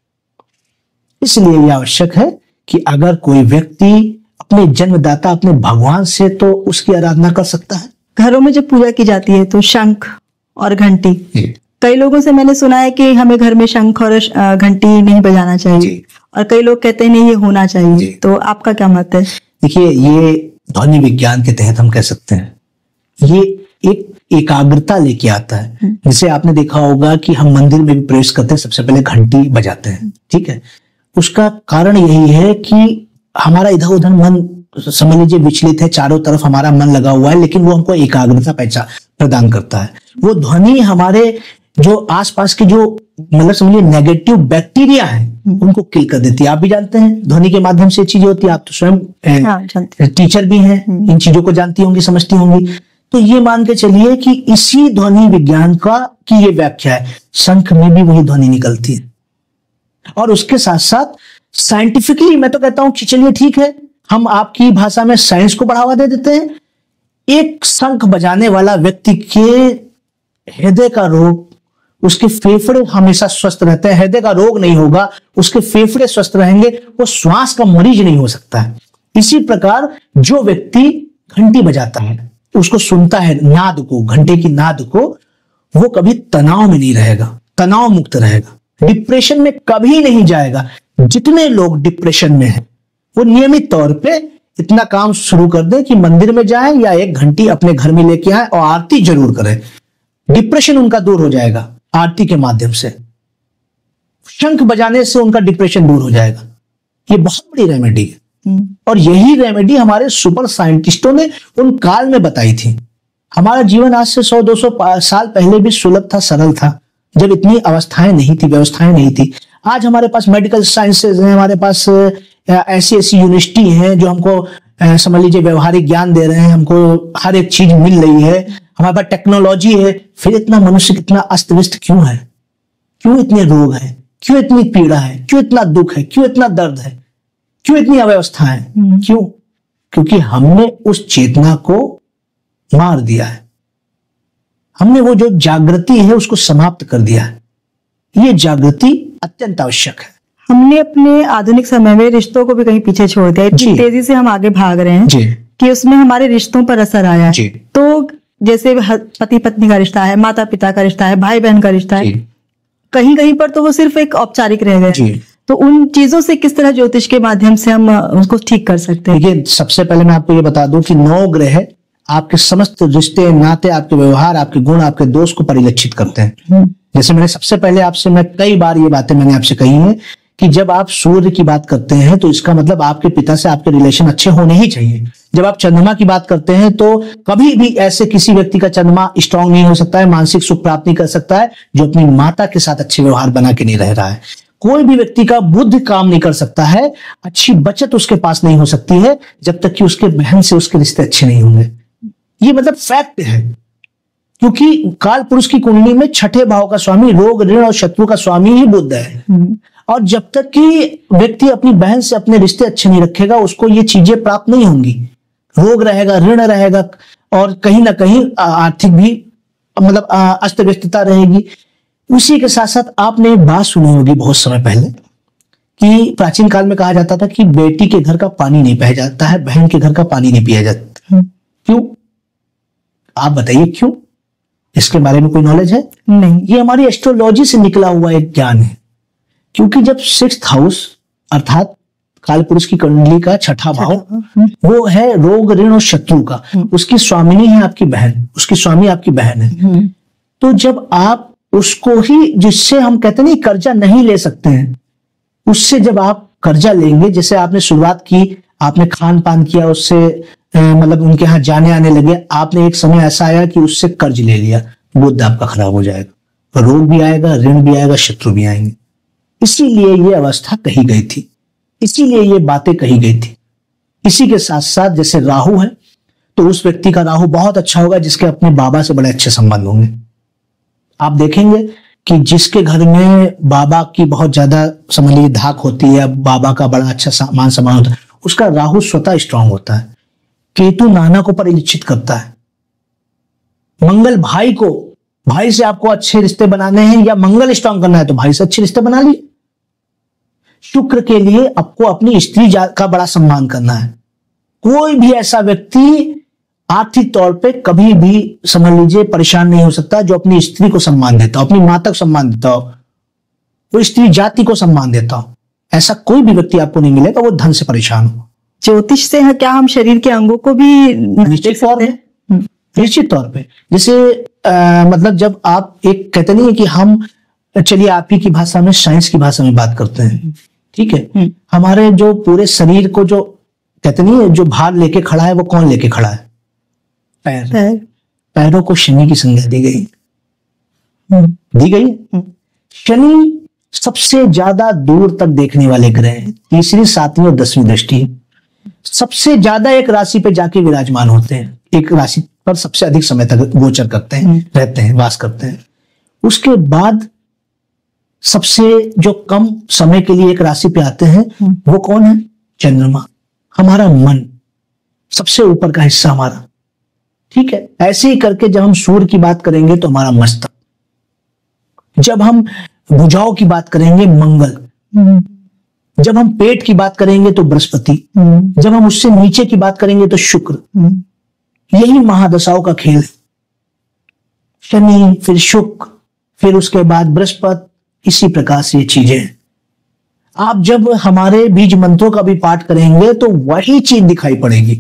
इसलिए यह आवश्यक है कि अगर कोई व्यक्ति अपने जन्मदाता, अपने भगवान से तो उसकी आराधना कर सकता है। घरों में जब पूजा की जाती है तो शंख और घंटी, कई लोगों से मैंने सुना है कि हमें घर में शंख और घंटी नहीं बजाना चाहिए, और कई लोग कहते हैं नहीं ये होना चाहिए। तो आपका क्या मत है? देखिए, ये ध्वनि विज्ञान के तहत हम कह सकते हैं, ये एक एकाग्रता लेके आता है। जैसे आपने देखा होगा कि हम मंदिर में भी प्रवेश करते हैं, सबसे पहले घंटी बजाते हैं, ठीक है। उसका कारण यही है कि हमारा इधर उधर मन, समझ लीजिए, विचलित है, चारों तरफ हमारा मन लगा हुआ है, लेकिन वो हमको एकाग्रता प्रदान करता है। वो ध्वनि हमारे जो आसपास के जो मतलब समझिए नेगेटिव बैक्टीरिया है उनको किल कर देती है। आप भी जानते हैं ध्वनि के माध्यम से चीजें होती है, आप तो स्वयं टीचर भी हैं, इन चीजों को जानती होंगी, समझती होंगी। तो ये मान के चलिए कि इसी ध्वनि विज्ञान की ये व्याख्या है। शंख में भी वही ध्वनि निकलती है, और उसके साथ साथ साइंटिफिकली मैं तो कहता हूं कि चलिए ठीक है, हम आपकी भाषा में साइंस को बढ़ावा दे देते हैं। एक शंख बजाने वाला व्यक्ति के हृदय का रोग, उसके फेफड़े हमेशा स्वस्थ रहते हैं, हृदय का रोग नहीं होगा, उसके फेफड़े स्वस्थ रहेंगे, वो श्वास का मरीज नहीं हो सकता है। इसी प्रकार जो व्यक्ति घंटी बजाता है, उसको सुनता है नाद को, घंटे की नाद को, वो कभी तनाव में नहीं रहेगा, तनाव मुक्त रहेगा, डिप्रेशन में कभी नहीं जाएगा। जितने लोग डिप्रेशन में हैं वो नियमित तौर पे इतना काम शुरू कर दें कि मंदिर में जाएं या एक घंटी अपने घर में लेके आए और आरती जरूर करें। डिप्रेशन उनका दूर हो जाएगा आरती के माध्यम से। शंख बजाने से उनका डिप्रेशन दूर हो जाएगा। ये बहुत बड़ी रेमेडी है, और यही रेमेडी हमारे सुपर साइंटिस्टों ने उन काल में बताई थी। हमारा जीवन आज से 100-200 साल पहले भी सुलभ था, सरल था, जब इतनी अवस्थाएं नहीं थी, व्यवस्थाएं नहीं थी। आज हमारे पास मेडिकल साइंसेज हैं, हमारे पास ऐसी यूनिवर्सिटी हैं जो हमको समझ लीजिए व्यवहारिक ज्ञान दे रहे हैं, हमको हर एक चीज मिल रही है, हमारे पास टेक्नोलॉजी है। फिर इतना मनुष्य कितना अस्त व्यस्त क्यों है? क्यों इतने रोग हैं? क्यों इतनी पीड़ा है? क्यों इतना दुख है? क्यों इतना दर्द है? क्यों इतनी अव्यवस्था है? क्यों? क्योंकि हमने उस चेतना को मार दिया है, हमने वो जो जागृति है उसको समाप्त कर दिया है। ये जागृति अत्यंत आवश्यक है। हमने अपने आधुनिक समय में रिश्तों को भी कहीं पीछे छोड़ दिया, इतनी तेजी से हम आगे भाग रहे हैं कि उसमें हमारे रिश्तों पर असर आया है। तो जैसे पति पत्नी का रिश्ता है, माता पिता का रिश्ता है, भाई बहन का रिश्ता है, कहीं कहीं पर तो वो सिर्फ एक औपचारिक रह गए। तो उन चीजों से किस तरह ज्योतिष के माध्यम से हम उसको ठीक कर सकते हैं? देखिए, सबसे पहले मैं आपको ये बता दूं कि 9 ग्रह आपके समस्त रिश्ते नाते, आपके व्यवहार, आपके गुण, आपके दोष को परिलक्षित करते हैं। जैसे मैंने सबसे पहले आपसे, मैं कई बार ये बातें मैंने आपसे कही हैं कि जब आप सूर्य की बात करते हैं तो इसका मतलब आपके पिता से आपके रिलेशन अच्छे होने ही चाहिए। जब आप चंद्रमा की बात करते हैं तो कभी भी ऐसे किसी व्यक्ति का चंद्रमा स्ट्रांग नहीं हो सकता है, मानसिक सुख प्राप्त नहीं कर सकता है जो अपनी माता के साथ अच्छे व्यवहार बना के नहीं रह रहा है। कोई भी व्यक्ति का बुद्ध काम नहीं कर सकता है, अच्छी बचत उसके पास नहीं हो सकती है जब तक कि उसके बहन से उसके रिश्ते अच्छे नहीं होंगे। ये मतलब फैक्ट है, क्योंकि काल पुरुष की कुंडली में छठे भाव का स्वामी रोग, ऋण और शत्रु का स्वामी ही बुध है। और जब तक कि व्यक्ति अपनी बहन से अपने रिश्ते अच्छे नहीं रखेगा, उसको ये चीजें प्राप्त नहीं होंगी। रोग रहेगा, ऋण रहेगा और कहीं ना कहीं आर्थिक भी मतलब अस्त व्यस्तता रहेगी। उसी के साथ साथ आपने एक बात सुनी होगी बहुत समय पहले कि प्राचीन काल में कहा जाता था कि बेटी के घर का पानी नहीं पिया जाता है, बहन के घर का पानी नहीं पिया जाता। क्यों? आप बताइए क्यों? इसके बारे में कोई नॉलेज है? नहीं। ये हमारी एस्ट्रोलॉजी से निकला हुआ एक ज्ञान है। क्योंकि जब 6th हाउस अर्थात कालपुरुष की कुंडली का छठा भाव वो है रोग, ऋण और शत्रु का, उसकी स्वामिनी है आपकी बहन, उसकी स्वामी आपकी बहन है। तो जब आप उसको ही, जिससे हम कहते नहीं कर्जा नहीं ले सकते हैं, उससे जब आप कर्जा लेंगे, जैसे आपने शुरुआत की, आपने खान पान किया, उससे मतलब उनके यहाँ जाने आने लगे, आपने एक समय ऐसा आया कि उससे कर्ज ले लिया, बुद्ध आपका खराब हो जाएगा, रोग भी आएगा, ऋण भी आएगा, शत्रु भी आएंगे। इसीलिए ये अवस्था कही गई थी, इसीलिए ये बातें कही गई थी। इसी के साथ साथ जैसे राहु है तो उस व्यक्ति का राहु बहुत अच्छा होगा जिसके अपने बाबा से बड़े अच्छे संबंध होंगे। आप देखेंगे कि जिसके घर में बाबा की बहुत ज्यादा समझ लीजिए धाक होती है, बाबा का बड़ा अच्छा मान सम्मान होता है, उसका राहु स्वतः स्ट्रांग होता है। केतु नाना को परिलक्षित करता है। मंगल भाई को, भाई से आपको अच्छे रिश्ते बनाने हैं या मंगल स्ट्रांग करना है तो भाई से अच्छे रिश्ते बना लिए। शुक्र के लिए आपको अपनी स्त्री का बड़ा सम्मान करना है। कोई भी ऐसा व्यक्ति आर्थिक तौर पे कभी भी समझ लीजिए परेशान नहीं हो सकता जो अपनी स्त्री को सम्मान देता हो, अपनी माता को सम्मान देता हो, वो स्त्री जाति को सम्मान देता हो। ऐसा कोई भी व्यक्ति आपको नहीं मिलेगा वो धन से परेशान हो। ज्योतिष से क्या हम शरीर के अंगों को भी निश्चित तौर पे, निश्चित तौर पे, जैसे मतलब जब आप एक कहते नहीं है कि हम, चलिए आप ही की भाषा में, साइंस की भाषा में बात करते हैं, ठीक है, हमारे जो पूरे शरीर को जो कहते नहीं है जो भार लेके खड़ा है वो कौन लेके खड़ा है? पैर। पैरों को शनि की संज्ञा दी गई, दी गई। शनि सबसे ज्यादा दूर तक देखने वाले ग्रह हैं, 3री, 7वीं और 10वीं दृष्टि सबसे ज्यादा एक राशि पे जाके विराजमान होते हैं, एक राशि पर सबसे अधिक समय तक गोचर करते हैं, रहते हैं, वास करते हैं। उसके बाद सबसे जो कम समय के लिए एक राशि पे आते हैं वो कौन है? चंद्रमा, हमारा मन, सबसे ऊपर का हिस्सा हमारा, ठीक है। ऐसे ही करके जब हम सूर्य की बात करेंगे तो हमारा मस्तक, जब हम भुजाओं की बात करेंगे मंगल, जब हम पेट की बात करेंगे तो बृहस्पति, जब हम उससे नीचे की बात करेंगे तो शुक्र। यही महादशाओं का खेल है। शनि, फिर शुक्र, फिर उसके बाद बृहस्पति, इसी प्रकार से ये चीजें हैं। आप जब हमारे बीज मंत्रों का भी पाठ करेंगे तो वही चीज दिखाई पड़ेगी।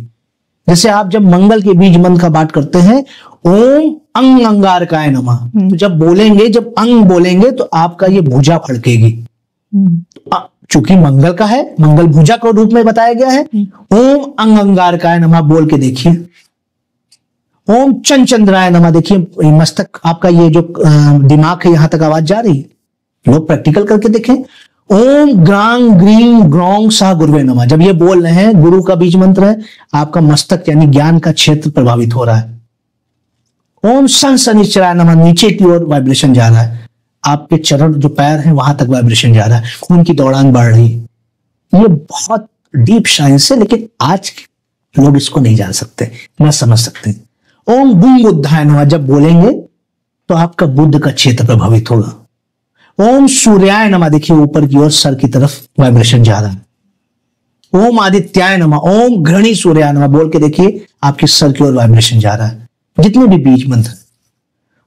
जैसे आप जब मंगल के बीज मंत्र का पाठ करते हैं, ओम अंग अंगारकाय नमः, तो जब बोलेंगे, जब अंग बोलेंगे तो आपका ये भुजा फड़केगी। चूंकि मंगल का है, मंगल भुजा के रूप में बताया गया है। ओम अंग अंगारकाय नमः बोल के देखिए। ओम चंद्राय नमः, देखिए मस्तक आपका ये जो दिमाग है यहां तक आवाज जा रही है, लोग प्रैक्टिकल करके देखें। ओम ग्रांग ग्रीं ग्रौंग सा गुरुवे नमः, जब ये बोल रहे हैं, गुरु का बीज मंत्र है, आपका मस्तक यानी ज्ञान का क्षेत्र प्रभावित हो रहा है। ओम सन शनिश्चराय नमः, नीचे की ओर वाइब्रेशन जा रहा है, आपके चरण जो पैर हैं वहां तक वाइब्रेशन जा रहा है, खून की दौड़ान बढ़ रही है। ये बहुत डीप साइंस है, लेकिन आज लोग इसको नहीं जान सकते, न समझ सकते। ओम बुंग बुद्धाय नमः जब बोलेंगे तो आपका बुद्ध का क्षेत्र प्रभावित होगा। ओम सूर्याय नमः, देखिए ऊपर की ओर सर की तरफ वाइब्रेशन जा रहा है। ओम आदित्याय नमः, ओम घृणी सूर्याय नमः बोल के देखिए आपके सर की ओर वाइब्रेशन जा रहा है। जितने भी बीज मंत्र,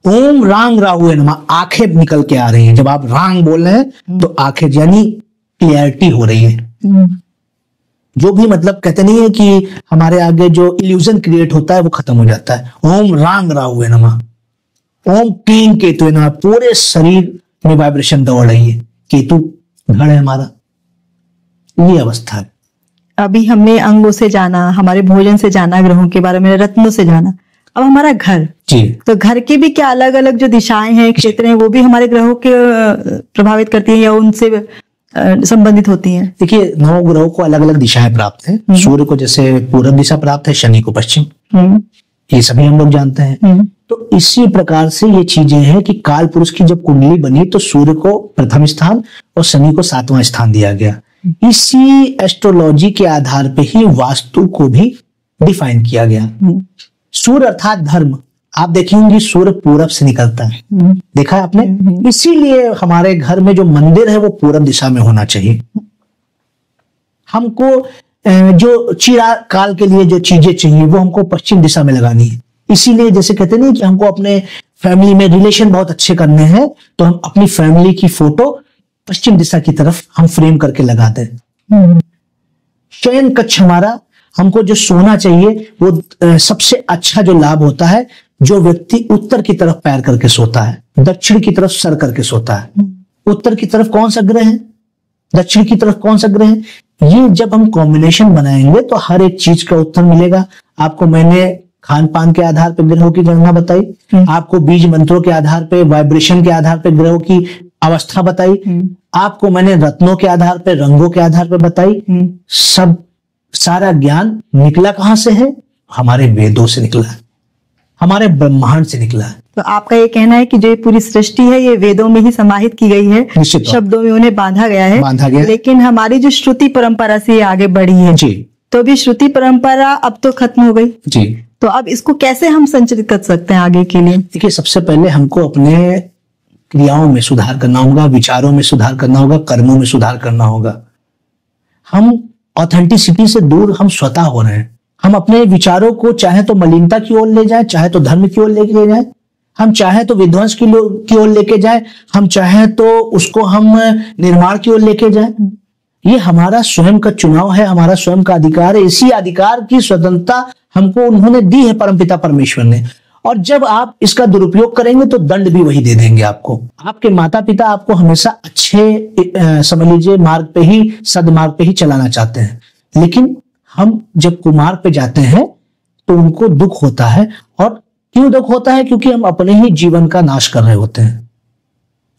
ओम रांग राहु नमः, आंखें निकल के आ रही हैं। जब आप रांग बोल रहे हैं तो आंखें यानी क्लियरिटी हो रही है। जो भी मतलब कहते नहीं है कि हमारे आगे जो इल्यूजन क्रिएट होता है वो खत्म हो जाता है। ओम रांग राहु है नमः, ओम क्लीं केतु है नमः, पूरे शरीर में वाइब्रेशन दौड़ रही है। केतु धड़ है हमारा, ये अवस्था है। अभी हमने अंगों से जाना, हमारे भोजन से जाना, ग्रहों के बारे में, रत्नों से जाना। अब हमारा घर जी, तो घर के भी क्या अलग अलग जो दिशाएं हैं, क्षेत्र हैं, वो भी हमारे ग्रहों के प्रभावित करती हैं या उनसे संबंधित होती हैं? देखिए, 9 ग्रहों को अलग अलग दिशाएं प्राप्त है। सूर्य को जैसे पूर्व दिशा प्राप्त है, शनि को पश्चिम, ये सभी हम लोग जानते हैं। तो इसी प्रकार से ये चीजें हैं कि काल पुरुष की जब कुंडली बनी तो सूर्य को प्रथम स्थान और शनि को 7वां स्थान दिया गया। इसी एस्ट्रोलॉजी के आधार पे ही वास्तु को भी डिफाइन किया गया। सूर्य अर्थात धर्म, आप देखी होंगी सूर्य पूरब से निकलता है, देखा है आपने? इसीलिए हमारे घर में जो मंदिर है वो पूरब दिशा में होना चाहिए। हमको जो चिरकाल के लिए जो चीजें चाहिए वो हमको पश्चिम दिशा में लगानी है। इसीलिए जैसे कहते नहीं कि हमको अपने फैमिली में रिलेशन बहुत अच्छे करने हैं तो हम अपनी फैमिली की फोटो पश्चिम दिशा की तरफ हम फ्रेम करके लगाते हैं। शयन कक्ष हमारा, हमको जो सोना चाहिए वो सबसे अच्छा जो लाभ होता है, जो व्यक्ति उत्तर की तरफ पैर करके सोता है, दक्षिण की तरफ सर करके सोता है। उत्तर की तरफ कौन सा ग्रह है, दक्षिण की तरफ कौन सा ग्रह है, ये जब हम कॉम्बिनेशन बनाएंगे तो हर एक चीज का उत्तर मिलेगा। आपको मैंने खान पान के आधार पर ग्रहों की गणना बताई, आपको बीज मंत्रों के आधार पर, वाइब्रेशन के आधार पर ग्रहों की अवस्था बताई, आपको मैंने रत्नों के आधार पर, रंगों के आधार पर बताई। सब सारा ज्ञान निकला कहां से है? हमारे वेदों से निकला है, हमारे ब्रह्मांड से निकला है। तो आपका ये कहना है कि जो ये पूरी सृष्टि है ये वेदों में ही समाहित की गई है, शब्दों में उन्हें बांधा गया है, लेकिन हमारी जो श्रुति परंपरा से ये आगे बढ़ी है जी, तो अभी श्रुति परंपरा अब तो खत्म हो गई जी, तो अब इसको कैसे हम संचालित कर सकते हैं आगे के लिए? देखिए, सबसे पहले हमको अपने क्रियाओं में सुधार करना होगा, विचारों में सुधार करना होगा, कर्मों में सुधार करना होगा। हम ऑथेंटिसिटी से दूर हम स्वतः हो रहे हैं। हम अपने विचारों को चाहे तो मलिनता की ओर ले जाए, चाहे तो धर्म की ओर लेके जाए, हम चाहे तो विध्वंस की ओर लेके जाए, हम चाहे तो उसको हम निर्माण की ओर लेके जाए। ये हमारा स्वयं का चुनाव है, हमारा स्वयं का अधिकार है। इसी अधिकार की स्वतंत्रता हमको उन्होंने दी है, परमपिता परमेश्वर ने। और जब आप इसका दुरुपयोग करेंगे तो दंड भी वही दे देंगे आपको। आपके माता पिता आपको हमेशा अच्छे समझ लीजिए मार्ग पे ही, सदमार्ग पे ही चलाना चाहते हैं, लेकिन हम जब कुमार्ग पे जाते हैं तो उनको दुख होता है। और क्यों दुख होता है? क्योंकि हम अपने ही जीवन का नाश कर रहे होते हैं।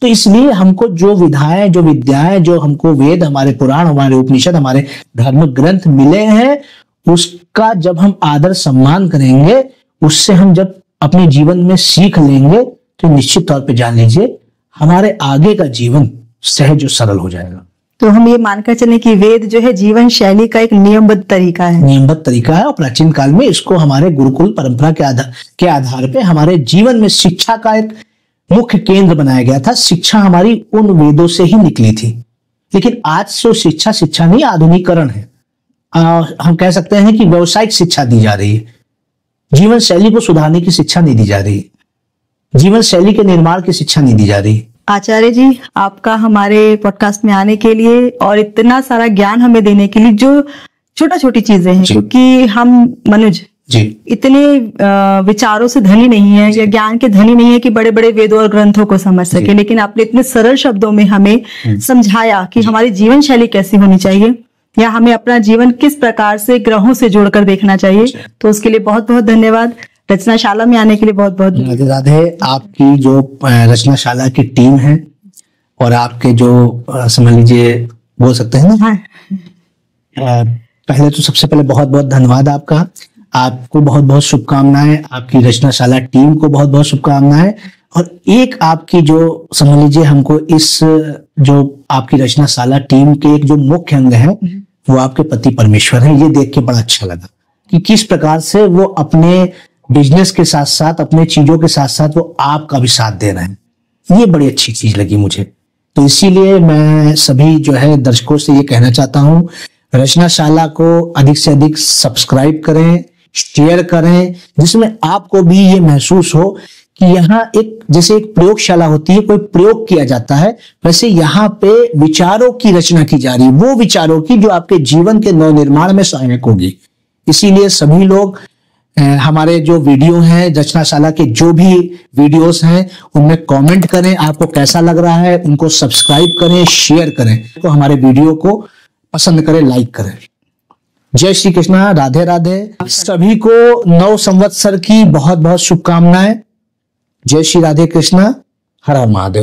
तो इसलिए हमको जो विधाएं, जो विद्याएं, जो हमको वेद, हमारे पुराण, हमारे उपनिषद, हमारे धर्म ग्रंथ मिले हैं, उसका जब हम आदर सम्मान करेंगे, उससे हम जब अपने जीवन में सीख लेंगे तो निश्चित तौर पे जान लीजिए हमारे आगे का जीवन सहज और सरल हो जाएगा। तो हम ये मानकर चलें कि वेद जो है जीवन शैली का एक नियमबद्ध तरीका है, नियमबद्ध तरीका है। और प्राचीन काल में इसको हमारे गुरुकुल परंपरा के आधार पे हमारे जीवन में शिक्षा का एक मुख्य केंद्र बनाया गया था। शिक्षा हमारी उन वेदों से ही निकली थी। लेकिन आज जो शिक्षा नहीं, आधुनिकीकरण है। हम कह सकते हैं कि व्यवसायिक शिक्षा दी जा रही है, जीवन शैली को सुधारने की शिक्षा नहीं दी जा रही, जीवन शैली के निर्माण की शिक्षा नहीं दी जा रही। आचार्य जी, आपका हमारे पॉडकास्ट में आने के लिए और इतना सारा ज्ञान हमें देने के लिए, जो छोटी चीजें हैं, क्योंकि हम मनुज जी इतने विचारों से धनी नहीं है या ज्ञान के धनी नहीं है कि बड़े बड़े वेदों और ग्रंथों को समझ सके, लेकिन आपने इतने सरल शब्दों में हमें समझाया कि हमारी जीवन शैली कैसी होनी चाहिए या हमें अपना जीवन किस प्रकार से ग्रहों से जोड़कर देखना चाहिए। तो उसके लिए बहुत बहुत धन्यवाद। रचनाशाला में आने के लिए बहुत बहुत राधे राधे। आपकी जो रचनाशाला की टीम है और आपके जो समझ लीजिए बोल सकते हैं ना, पहले तो सबसे पहले बहुत बहुत धन्यवाद आपका। आपको बहुत बहुत शुभकामनाएं, आपकी रचनाशाला टीम को बहुत बहुत शुभकामनाएं। और एक आपकी जो समझ लीजिए हमको इस जो आपकी रचनाशाला टीम के एक जो मुख्य अंग है वो आपके पति परमेश्वर है। ये देख के बड़ा अच्छा लगा कि किस प्रकार से वो अपने बिजनेस के साथ साथ, अपने चीजों के साथ साथ वो आपका भी साथ दे रहे हैं। ये बड़ी अच्छी चीज लगी मुझे। तो इसीलिए मैं सभी जो है दर्शकों से ये कहना चाहता हूँ, रचनाशाला को अधिक से अधिक सब्सक्राइब करें, शेयर करें, जिसमें आपको भी ये महसूस हो कि यहाँ एक जैसे एक प्रयोगशाला होती है, कोई प्रयोग किया जाता है, वैसे यहाँ पे विचारों की रचना की जा रही है, वो विचारों की जो आपके जीवन के नवनिर्माण में सहायक होगी। इसीलिए सभी लोग हमारे जो वीडियो हैं, रचनाशाला के जो भी वीडियोस हैं, उनमें कमेंट करें, आपको कैसा लग रहा है, उनको सब्सक्राइब करें, शेयर करें, तो हमारे वीडियो को पसंद करें, लाइक करें। जय श्री कृष्णा, राधे राधे। सभी को नव संवत्सर की बहुत बहुत शुभकामनाएं। जय श्री राधे कृष्णा, हर हर महादेव।